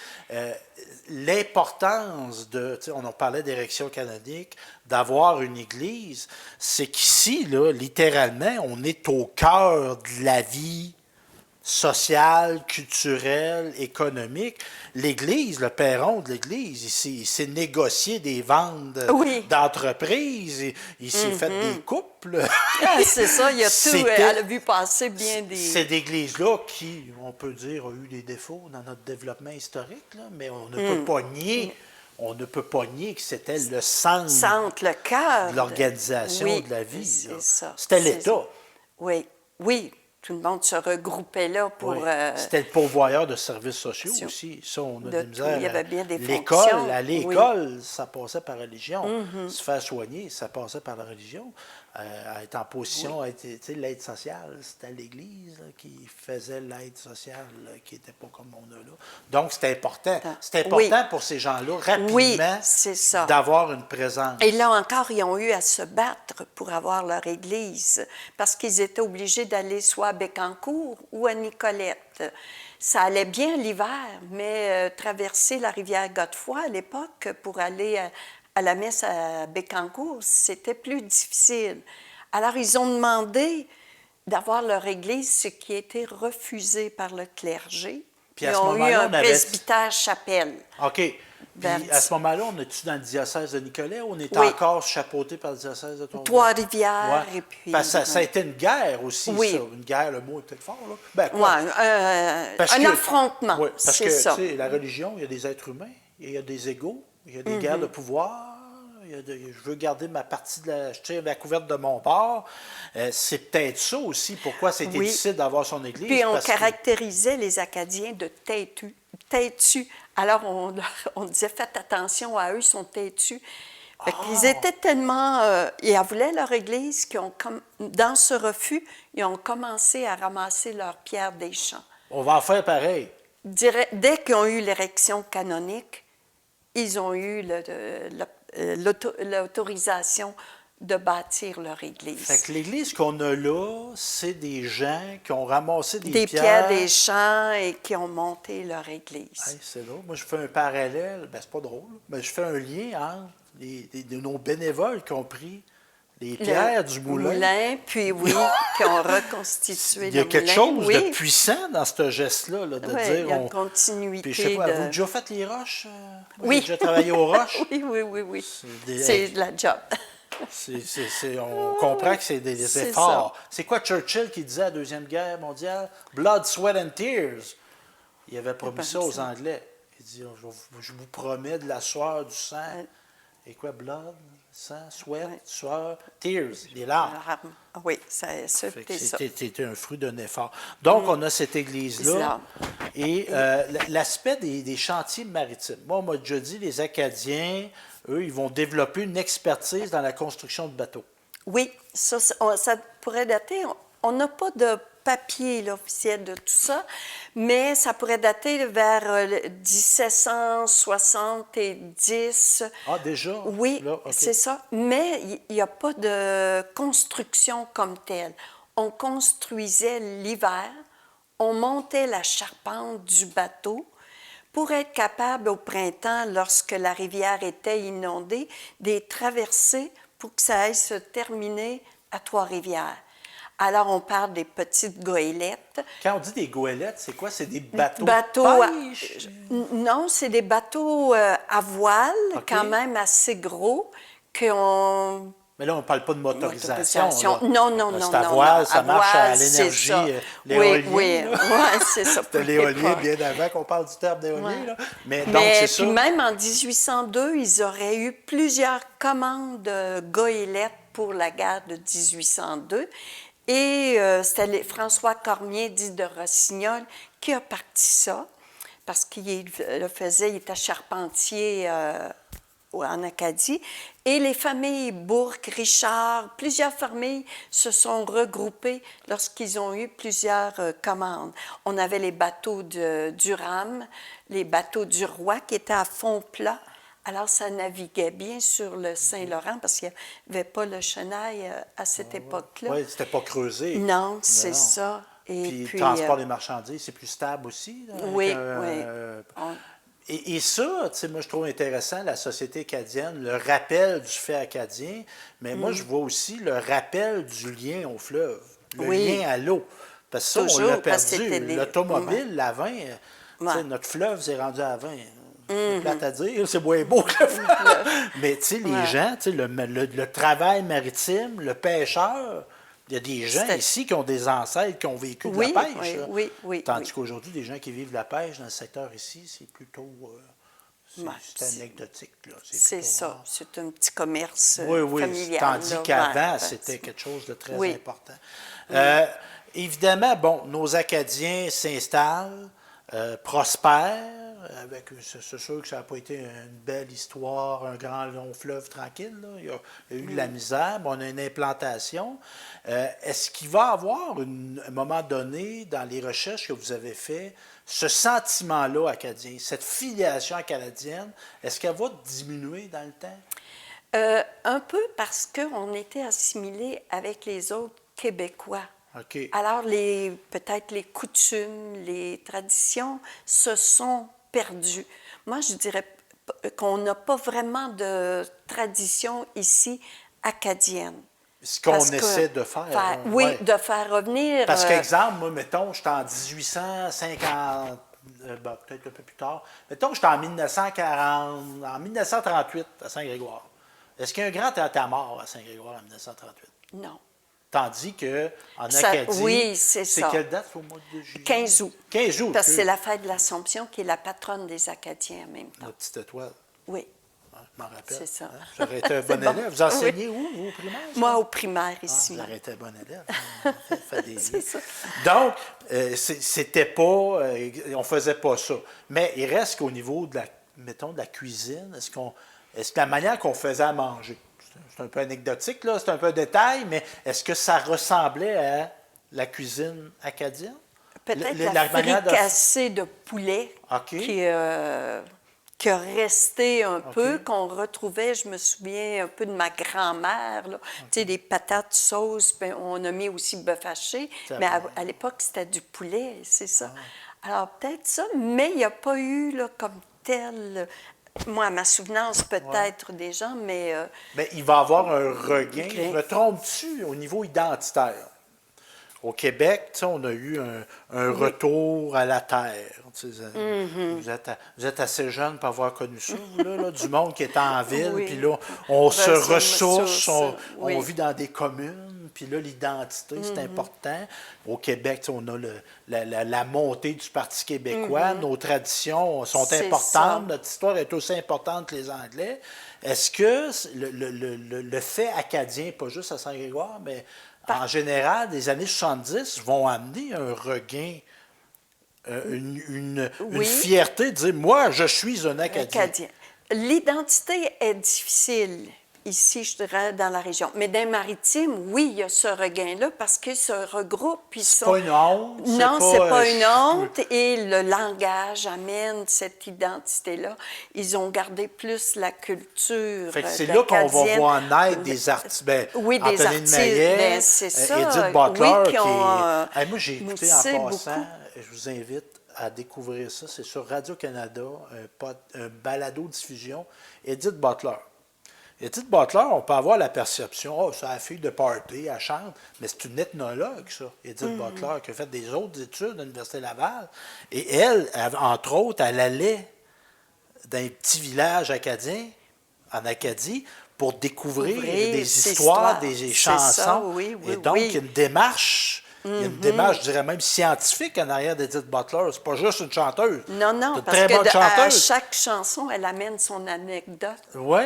L'importance de, on en parlait d'érection canonique, d'avoir une église, c'est qu'ici, là, littéralement, on est au cœur de la vie sociale, culturelle, économique. L'Église, le perron de l'Église, il s'est négocié des ventes d'entreprises, il s'est fait des couples. C'est ça, il y a tout. Elle a vu passer bien des... Cette Église-là qui, on peut dire, a eu des défauts dans notre développement historique, là, mais on ne peut pas nier... On ne peut pas nier que c'était le centre le cœur de l'organisation de la vie. C'est ça. C'était l'État. Oui, oui. Tout le monde se regroupait là pour... C'était le pourvoyeur de services sociaux aussi. Ça, on a des misères. Il y avait bien des l'école, à l'école, ça passait par religion. Se faire soigner, ça passait par la religion. Être en position, l'aide sociale, c'était l'Église qui faisait l'aide sociale, qui n'était pas comme on a là. Donc, c'était important. C'était important pour ces gens-là, rapidement, d'avoir une présence. Et là encore, ils ont eu à se battre pour avoir leur Église, parce qu'ils étaient obligés d'aller soit à Bécancour ou à Nicolette. Ça allait bien l'hiver, mais traverser la rivière Godefroy à l'époque pour aller à la messe à Bécancour, c'était plus difficile. Alors, ils ont demandé d'avoir leur église, ce qui a été refusé par le clergé. Puis à ce moment-là, ils ont eu un presbytère chapelle. OK. Puis à ce moment-là, on est-tu dans le diocèse de Nicolet ou on est encore chapeauté par le diocèse de Trois-Rivières. Et puis, parce que ça a été une guerre aussi, ça. Une guerre, le mot est peut-être fort, là. Ben, un affrontement, parce que, tu sais, la religion, il y a des êtres humains, il y a des égaux, il y a des guerres de pouvoir, je veux garder ma partie je tire la couverte de mon bord. C'est peut-être ça aussi, pourquoi c'était difficile d'avoir son église. Puis on caractérisait les Acadiens de têtus. Alors on disait, faites attention à eux, ils sont têtus. Ils étaient tellement... ils voulaient leur église dans ce refus, ils ont commencé à ramasser leurs pierres des champs. On va en faire pareil. Dès qu'ils ont eu l'érection canonique, ils ont eu l'autorisation de bâtir leur église. Fait que l'église qu'on a là, c'est des gens qui ont ramassé des pierres des champs et qui ont monté leur église. Hey, c'est drôle. Moi, je fais un parallèle, c'est pas drôle, mais je fais un lien entre nos bénévoles qui ont pris les pierres du moulin. Puis qui ont reconstitué le moulin. Il y a quelque chose de puissant dans ce geste-là, de dire... Il y a une continuité. Puis je sais pas, avez-vous déjà fait les roches? Moi, j'ai déjà travaillé aux roches. Oui. C'est de la job. On comprend que c'est des efforts. C'est quoi Churchill qui disait à la Deuxième Guerre mondiale? Blood, sweat and tears. Il avait promis ça aux Anglais. Il dit, je vous promets de la sueur, du sang. Et quoi, blood? Sang, sweat, sueur, tears, des larmes. Oui, c'était ça. C'était un fruit d'un effort. Donc, on a cette église-là. Et l'aspect des chantiers maritimes. Moi, on m'a déjà dit, les Acadiens eux, ils vont développer une expertise dans la construction de bateaux. Oui, ça pourrait dater. On n'a pas de papier là, officiel de tout ça, mais ça pourrait dater vers 1770. Ah, déjà? Oui, là, okay. C'est ça. Mais il n'y a pas de construction comme telle. On construisait l'hiver, on montait la charpente du bateau pour être capable au printemps, lorsque la rivière était inondée, de traverser pour que ça aille se terminer à Trois-Rivières. Alors, on parle des petites goélettes. Quand on dit des goélettes, c'est quoi? C'est des bateaux de pêche? Non, c'est des bateaux à voile, quand même assez gros, qu'on... Mais là, on ne parle pas de motorisation. Non, non, non. C'est à voile, ça marche à l'énergie, l'éolien. Oui, c'est ça. C'était l'éolien bien avant qu'on parle du terme d'éolien. Ouais. Mais donc, Mais c'est puis ça. même en 1802, ils auraient eu plusieurs commandes de goélettes pour la guerre de 1802. Et c'était François Cormier, dit de Rossignol, qui a parti ça, parce qu'il le faisait, il était charpentier en Acadie. Et les familles Bourque, Richard, plusieurs familles se sont regroupées lorsqu'ils ont eu plusieurs commandes. On avait les bateaux du Rame, les bateaux du Roi qui étaient à fond plat. Alors, ça naviguait bien sur le Saint-Laurent parce qu'il n'y avait pas le chenail à cette époque-là. Oui, c'était pas creusé. Non, c'est ça. Et puis, le transport des marchandises, c'est plus stable aussi. Là, oui, oui. Et ça, tu sais, moi, je trouve intéressant, la société acadienne, le rappel du fait acadien, mais moi, je vois aussi le rappel du lien au fleuve, le lien à l'eau. Parce que ça, on l'a perdu. L'automobile, la 20, notre fleuve s'est rendu à 20. C'est plate à dire, c'est moins beau que le fleuve. Mais tu sais, les gens, tu sais, le travail maritime, le pêcheur, il y a des gens ici qui ont des ancêtres qui ont vécu de la pêche. Oui. Tandis qu'aujourd'hui, des gens qui vivent de la pêche dans le secteur ici, c'est plutôt... c'est anecdotique. C'est ça. C'est un petit commerce familial. Tandis qu'avant, c'était quelque chose de très important. Évidemment, bon, nos Acadiens s'installent, prospèrent. C'est sûr que ça n'a pas été une belle histoire, un grand long fleuve tranquille. Là. Il y a eu de la misère, mais on a une implantation. Est-ce qu'il va y avoir, à un moment donné, dans les recherches que vous avez faites, ce sentiment-là acadien, cette filiation acadienne, est-ce qu'elle va diminuer dans le temps? Un peu parce qu'on était assimilés avec les autres Québécois. Okay. Alors, peut-être les coutumes, les traditions se sont perdues. Moi, je dirais qu'on n'a pas vraiment de tradition ici acadienne. Ce qu'on essaie de faire. De faire revenir... Parce qu'exemple, moi, mettons, j'étais en 1850, peut-être un peu plus tard, mettons, j'étais en 1938 à Saint-Grégoire. Est-ce qu'il y a un grand théâtre à mort à Saint-Grégoire en 1938? Non. Tandis qu'en Acadie, c'est quelle date au mois de juillet? 15 août. 15 août. Parce que c'est la fête de l'Assomption qui est la patronne des Acadiens en même temps. La petite étoile. Oui. Je m'en rappelle. C'est ça. J'aurais été un bon élève. Vous enseignez où, vous, au primaire? Ça? Moi, au primaire, ici. J'aurais été un bon élève. C'est ça. Donc, c'était pas... on faisait pas ça. Mais il reste qu'au niveau de la cuisine, est-ce que la manière qu'on faisait à manger, c'est un peu anecdotique, là, c'est un peu un détail, mais est-ce que ça ressemblait à la cuisine acadienne? Peut-être la fricassée de poulet qui a resté un peu, qu'on retrouvait, je me souviens un peu de ma grand-mère, tu sais, des patates sauce, puis on a mis aussi bœuf haché, mais à l'époque, c'était du poulet, c'est ça. Alors, peut-être ça, mais il n'y a pas eu, là, comme tel... Moi, à ma souvenance, peut-être des gens, mais... Mais il va y avoir un regain. Me trompes-tu au niveau identitaire? Au Québec, on a eu un retour à la terre. Vous êtes assez jeune pour avoir connu ça, vous, là, du monde qui est en ville, puis là, on se ressource, on vit dans des communes, puis là, l'identité, c'est important. Au Québec, on a la montée du Parti québécois, nos traditions sont importantes, notre histoire est aussi importante que les Anglais. Est-ce que le fait acadien, pas juste à Saint-Grégoire, mais en général, les années 70 vont amener un regain, une fierté de dire « moi, je suis un Acadien ». l'identité est difficile ici, je dirais, dans la région. Mais dans les maritimes, oui, il y a ce regain-là parce qu'ils se regroupent. C'est pas une honte? Non, c'est pas une honte. Et le langage amène cette identité-là. Ils ont gardé plus la culture. Fait que c'est là qu'on va voir naître des artistes. Oui, des artistes. Maillet, c'est ça. Edith Butler, oui, qui ont, moi, j'ai écouté en passant, je vous invite à découvrir ça. C'est sur Radio-Canada, un balado-diffusion. Edith Butler. Edith Butler, on peut avoir la perception, oh, c'est la fille de party, elle chante, mais c'est une ethnologue, ça, Edith Butler, qui a fait des autres études à l'Université Laval. Et elle, entre autres, elle allait dans un petit village acadien, en Acadie, pour découvrir des histoires, des chansons. Ça, oui, et donc, il y a une démarche. Il y a une démarche, je dirais même scientifique en arrière d'Edith Butler. C'est pas juste une chanteuse. Non, parce que à chaque chanson, elle amène son anecdote. Oui.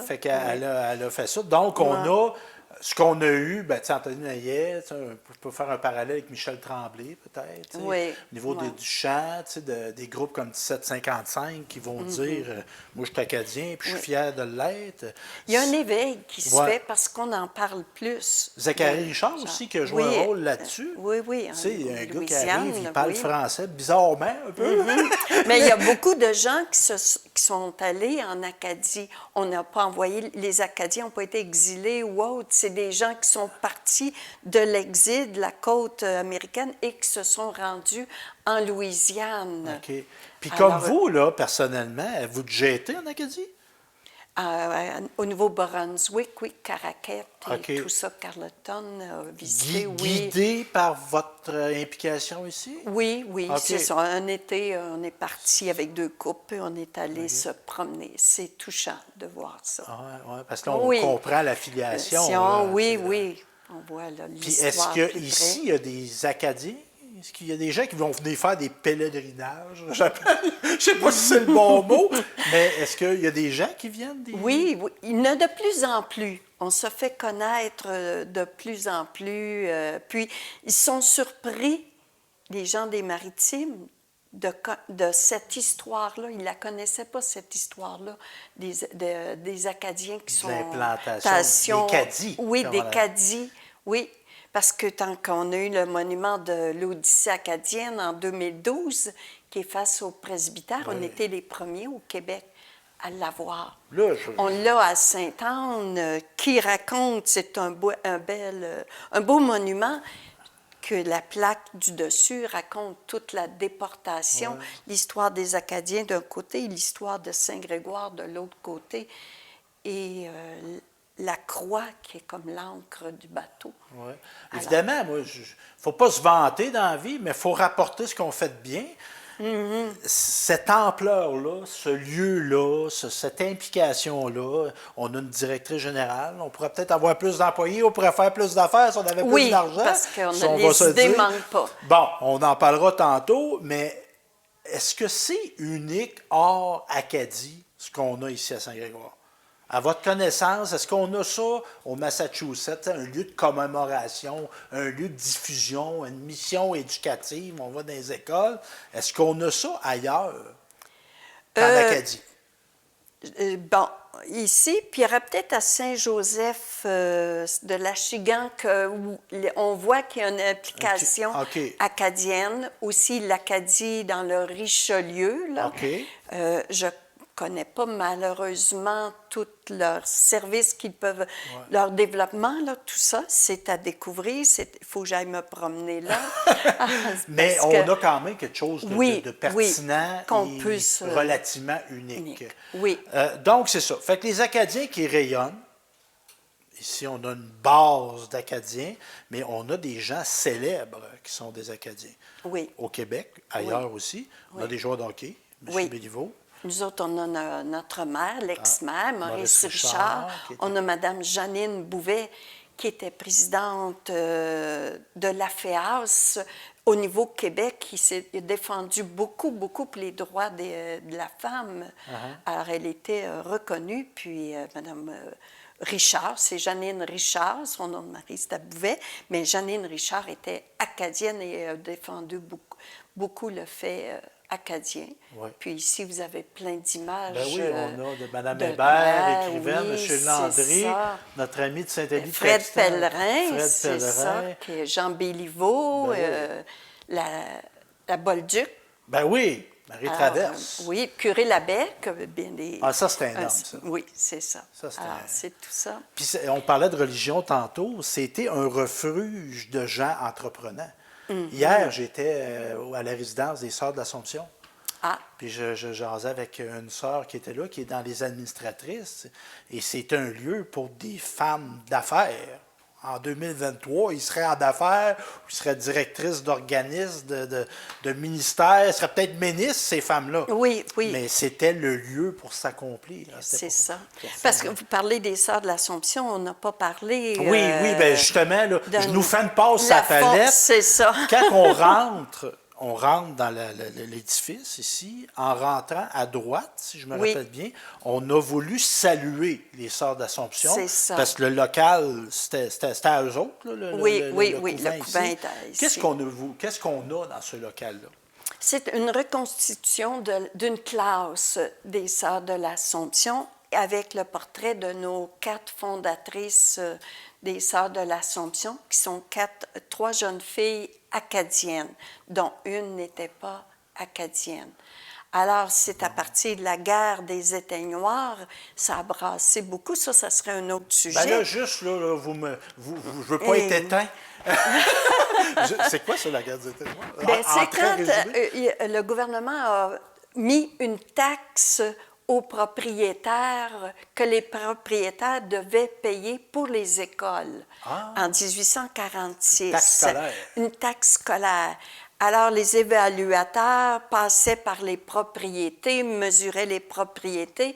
Fait qu'elle a fait ça. Donc, on a ce qu'on a eu, Anthony Naillet, on peut faire un parallèle avec Michel Tremblay, peut-être. Au niveau du chant, des groupes comme 1755 qui vont dire moi, je suis acadien, puis je suis fier de l'être. Il y a un éveil qui se fait parce qu'on en parle plus. Zachary Richard aussi, qui a joué un rôle là-dessus. Oui. Il y a un gars qui arrive, il parle français bizarrement un peu. Mais il y a beaucoup de gens qui sont allés en Acadie. On n'a pas envoyé, les Acadiens n'ont pas été exilés ou autres. C'est des gens qui sont partis de l'exil de la côte américaine et qui se sont rendus en Louisiane. OK. Puis comme vous, là, personnellement, vous déjà été en Acadie? Au Nouveau-Brunswick, oui, Caraquette et tout ça, Carleton a visité, Guidé par votre implication ici? Oui, c'est ça. Un été, on est parti avec 2 couples et on est allé se promener. C'est touchant de voir ça. Oui, parce que là, on comprend l'affiliation. Oui. On voit là, l'histoire. Puis est-ce qu'ici, il y a des Acadiens? Est-ce qu'il y a des gens qui vont venir faire des pèlerinages? Je ne sais pas si c'est le bon mot, mais est-ce qu'il y a des gens qui viennent? Oui, il y en a de plus en plus. On se fait connaître de plus en plus. Puis, ils sont surpris, les gens des Maritimes, de cette histoire-là. Ils ne la connaissaient pas, cette histoire-là, des Acadiens qui sont... L'implantation, des caddies. Oui, des caddies, oui. Parce que tant qu'on a eu le monument de l'Odyssée acadienne en 2012, qui est face au presbytère, on était les premiers au Québec à l'avoir. On l'a à Sainte-Anne, qui raconte, c'est un beau monument, que la plaque du dessus raconte toute la déportation, l'histoire des Acadiens d'un côté, l'histoire de Saint-Grégoire de l'autre côté, et la croix qui est comme l'encre du bateau. Oui. Évidemment, il ne faut pas se vanter dans la vie, mais il faut rapporter ce qu'on fait de bien. Cette ampleur-là, ce lieu-là, cette implication-là, on a une directrice générale, on pourrait peut-être avoir plus d'employés, on pourrait faire plus d'affaires si on avait plus d'argent. Oui, parce qu'on les idées ne manquent pas. Bon, on en parlera tantôt, mais est-ce que c'est unique hors Acadie, ce qu'on a ici à Saint-Grégoire? À votre connaissance, est-ce qu'on a ça au Massachusetts, un lieu de commémoration, un lieu de diffusion, une mission éducative, on va dans les écoles? Est-ce qu'on a ça ailleurs qu'en Acadie? Bon, ici, puis il y aurait peut-être à Saint-Joseph de l'Achigan où on voit qu'il y a une implication acadienne. Aussi, l'Acadie dans le Richelieu. Là. Je connais pas malheureusement tous leurs services qu'ils peuvent, leur développement, là, tout ça, c'est à découvrir. Il faut que j'aille me promener là. Mais on a quand même quelque chose de pertinent et relativement unique. Oui. Donc, c'est ça. Fait que les Acadiens qui rayonnent, ici, on a une base d'Acadiens, mais on a des gens célèbres qui sont des Acadiens. Oui. Au Québec, ailleurs aussi. On a des joueurs de hockey, M. Béliveau. Nous autres, on a notre maire, l'ex-maire, Maurice Richard. On a Mme Janine Bouvet, qui était présidente de l'AFEAS au niveau Québec, qui s'est défendue beaucoup pour les droits de la femme. Alors, elle était reconnue. Puis, Mme Richard, c'est Janine Richard, son nom de mari, c'était Bouvet, mais Janine Richard était acadienne et a défendu beaucoup le fait acadien. Ouais. Puis ici, vous avez plein d'images. Ben oui, on a de Mme de Hébert, Hébert, écrivaine, oui, M. Landry, c'est ça. notre ami de Saint-Élie de Fred Caxton, Pellerin, Fred c'est ça, Pellerin. que Jean Béliveau, Ben oui. la Bolduc. Ben oui, Marie Alors, Traverse. oui, Curé Labec, bien des... Ah, ça, c'est un homme, ça. Oui, c'est ça. Ça, c'est Alors, un- c'est tout ça. Puis on parlait de religion tantôt, c'était un refuge de gens entreprenants. Hier, j'étais à la résidence des Sœurs de l'Assomption. Ah, Puis je jasais avec une sœur qui était là, qui est dans les administratrices. Et c'est un lieu pour des femmes d'affaires. En 2023, ils seraient en affaires, ils seraient directrices d'organismes, de ministères, ils seraient peut-être ministres, ces femmes-là. oui, oui. Mais c'était le lieu pour s'accomplir. C'est ça. Parce que vous parlez des Sœurs de l'Assomption, on n'a pas parlé... Oui, oui, bien justement, là, je nous fais une passe à la la palette. c'est ça. Quand on rentre dans l'édifice ici, en rentrant à droite, si je me Oui. rappelle bien, on a voulu saluer les Sœurs d'Assomption. C'est ça. Parce que le local, c'était à eux autres, là, Oui, oui, le oui, couvent le couvent ici. est ici. Qu'est-ce qu'on a dans ce local-là? C'est une reconstitution d'une classe des Sœurs de l'Assomption avec le portrait de nos 4 fondatrices des Sœurs de l'Assomption, qui sont 3 jeunes filles acadiennes, dont une n'était pas acadienne. Alors, c'est à partir de la guerre des éteignoirs, ça a brassé beaucoup. Ça serait un autre sujet. Ben là, juste, là, je veux pas être éteint. C'est quoi ça, la guerre des éteignoirs? Ben, En c'est très quand résumé? le gouvernement a mis une taxe aux propriétaires que les propriétaires devaient payer pour les écoles en 1846. Une taxe scolaire. Une taxe scolaire. Alors, les évaluateurs passaient par les propriétés, mesuraient les propriétés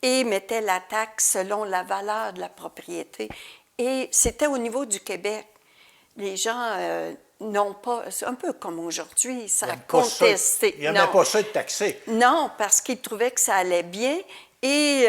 et mettaient la taxe selon la valeur de la propriété. Et c'était au niveau du Québec. Les gens n'ont pas... C'est un peu comme aujourd'hui, ça a contesté. Il n'aimait pas ça être taxé. Non, parce qu'ils trouvaient que ça allait bien et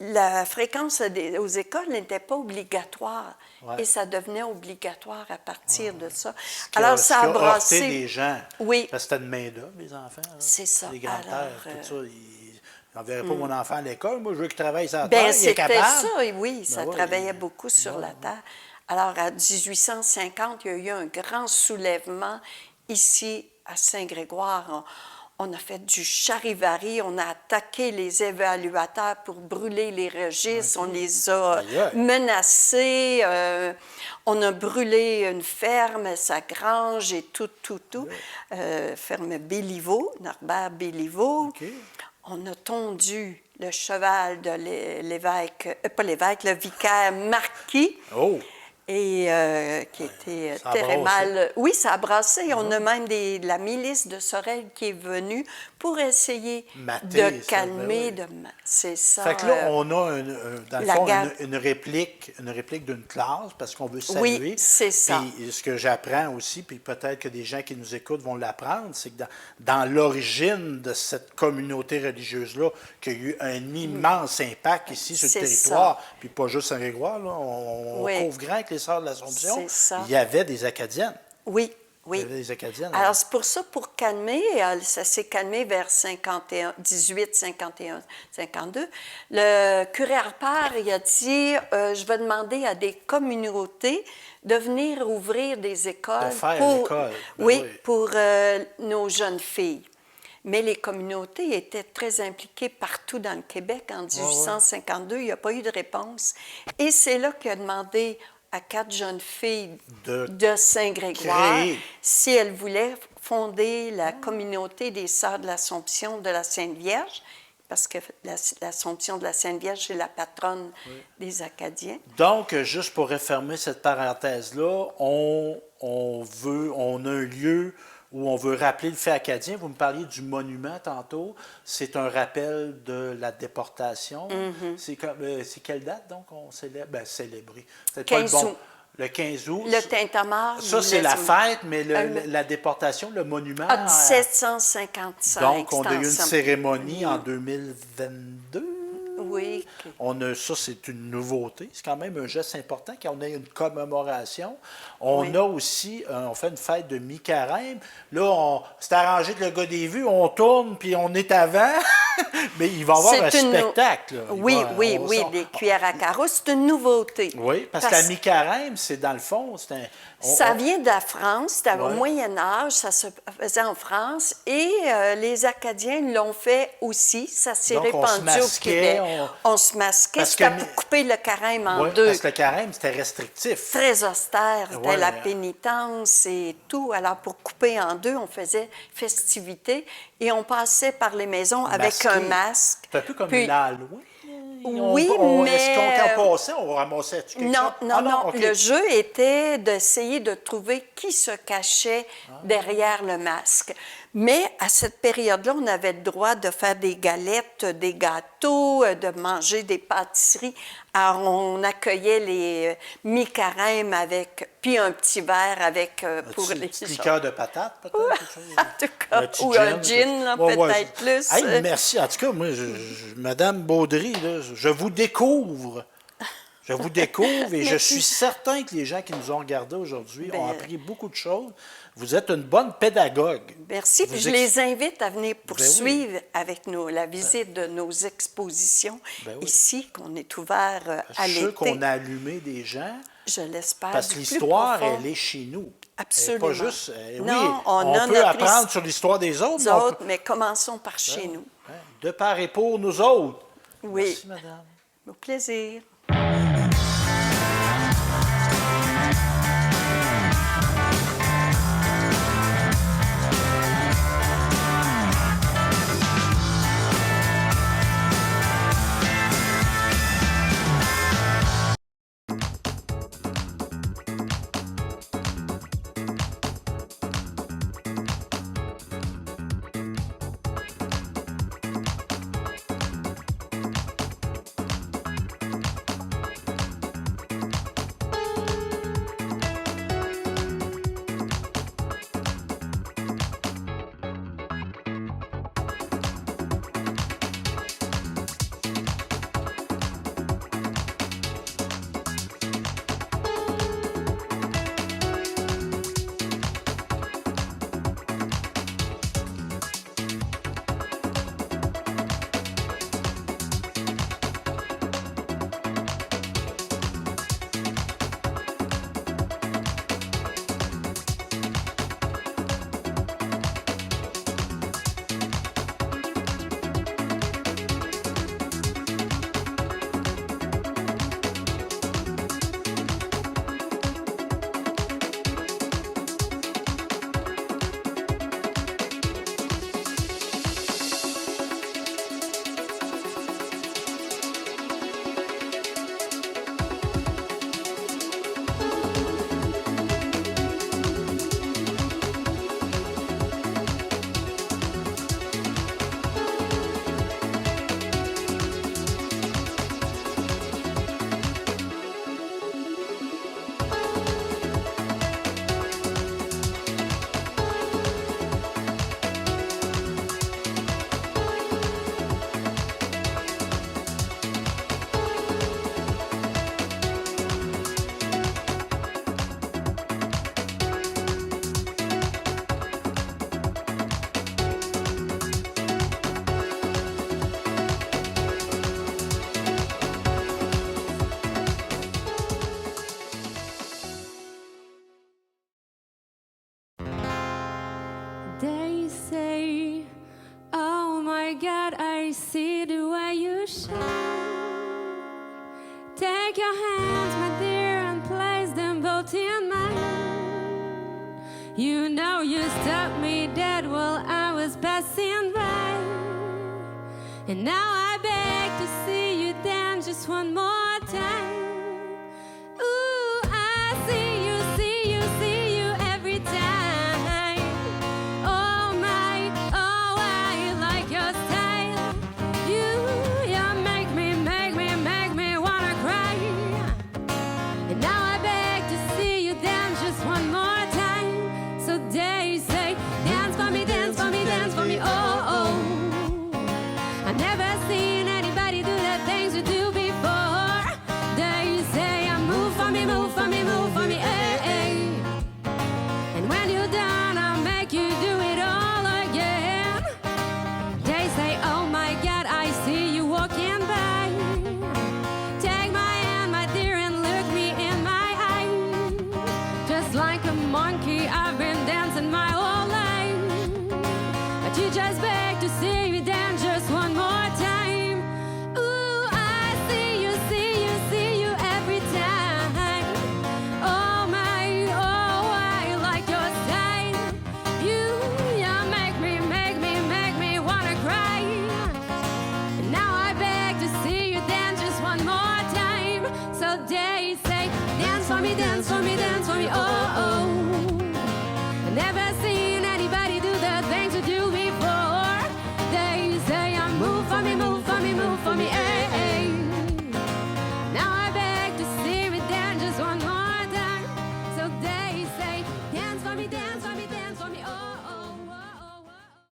la fréquence aux écoles n'était pas obligatoire. Ouais. Et ça devenait obligatoire à partir de ça. Alors, ça a brassé... des gens. Oui. Parce que c'était une main-d'œuvre, les enfants. Là. C'est ça. Les grands-pères, Alors, tout ça. Ils n'enverraient pas mon enfant à l'école. Moi, je veux qu'il travaille sur la ben, terre. Il est c'était capable. ça, et oui. Ça ouais, travaillait beaucoup sur la terre. Alors, à 1850, il y a eu un grand soulèvement ici à Saint-Grégoire. On a fait du charivari, on a attaqué les évaluateurs pour brûler les registres, on les a menacés, on a brûlé une ferme, sa grange et tout. Ferme Béliveau, Norbert Béliveau. Okay. On a tondu le cheval de l'évêque, pas l'évêque, le vicaire Marquis. Oh! Et qui était ça a très brassé. mal... Oui, ça a brassé. On a même la milice de Sorel qui est venue pour essayer Mater, de calmer. Ben oui. C'est ça. Fait que là, on a, dans le fond, guerre. une réplique d'une classe parce qu'on veut saluer. Oui, c'est ça. Puis ce que j'apprends aussi, puis peut-être que des gens qui nous écoutent vont l'apprendre, c'est que dans l'origine de cette communauté religieuse-là, qu'il y a eu un immense impact ici sur le C'est territoire, ça. puis pas juste Saint-Grégoire, là, on Oui. couvre grand avec les Sœurs de l'Assomption, C'est ça. il y avait des Acadiennes. Oui, Il y oui. avait des Acadiennes. Alors, c'est pour ça, pour calmer, ça s'est calmé vers 18, 51, 52. Le curé Harpert, il a dit je vais demander à des communautés de venir ouvrir des écoles. De faire pour, l'école. Ben oui, oui. pour nos jeunes filles. Mais les communautés étaient très impliquées partout dans le Québec. En 1852, il n'y a pas eu de réponse. Et c'est là qu'il a demandé à 4 jeunes filles de Saint-Grégoire créer. si elles voulaient fonder la communauté des Sœurs de l'Assomption de la Sainte Vierge, parce que l'Assomption de la Sainte Vierge, c'est la patronne des Acadiens. Donc, juste pour refermer cette parenthèse-là, on a un lieu où on veut rappeler le fait acadien. Vous me parliez du monument tantôt. C'est un rappel de la déportation. C'est quelle date, donc, on célèbre? Bien, célébrer. C'est 15 août. Le 15 août. Le tintamarre. Ça, c'est la fête, mais la déportation, le monument... En 1755. Donc, on a eu une c'est ensemble. cérémonie en 2022. oui. Ça, c'est une nouveauté. C'est quand même un geste important qu'on ait une commémoration. On a aussi, on fait une fête de mi-carême. Là, c'est arrangé que le gars des vues, on tourne puis on est avant. Mais il va y avoir un spectacle. Là. Oui, des cuillères à carreaux, c'est une nouveauté. Oui, parce que la mi-carême, c'est dans le fond, ça vient de la France, c'était au Moyen Âge, ça se faisait en France, et les Acadiens l'ont fait aussi, ça s'est répandu au Québec. On se masquait, c'était pour couper le carême en deux. Parce que le carême, c'était restrictif. Très austère, c'était la pénitence et tout. Alors, pour couper en deux, on faisait festivité et on passait par les maisons avec un masque. C'est un peu comme une Halloween. Oui, mais... Est-ce qu'on passait, on ramassait quelque chose? Non. Okay. Le jeu était d'essayer de trouver qui se cachait derrière le masque. Mais à cette période-là, on avait le droit de faire des galettes, des gâteaux, de manger des pâtisseries. Alors, on accueillait les mi-carême puis un petit verre avec pour les petit liqueur de patates, peut-être? En tout cas, ou un gin, peut-être plus. Hey, merci. En tout cas, moi, Madame Baudry, là, je vous découvre. Je vous découvre et je suis certain que les gens qui nous ont regardés aujourd'hui ont appris beaucoup de choses. Vous êtes une bonne pédagogue. Merci. Je les invite à venir poursuivre avec nous la visite de nos expositions ici, qu'on est ouvert à l'été. Je suis sûr qu'on a allumé des gens. Je l'espère. Parce que l'histoire, elle est chez nous. Absolument. Pas juste, non, on peut apprendre sur l'histoire des autres. Mais commençons par chez nous. De par et pour nous autres. Oui. Merci, madame. Au plaisir. They say, oh my God, I see the way you shine. Take your hands, my dear, and place them both in mine. You know you stopped me dead while I was passing by. And now I beg to see you dance just one more time. Ooh, I see you, see you, see you every time. Oh my, oh I like your style. You make me wanna cry. And now I beg to see you dance just one more time. So they say, dance for me, dance for me, dance for me, oh oh. I've never seen anybody do that thing like a monkey. I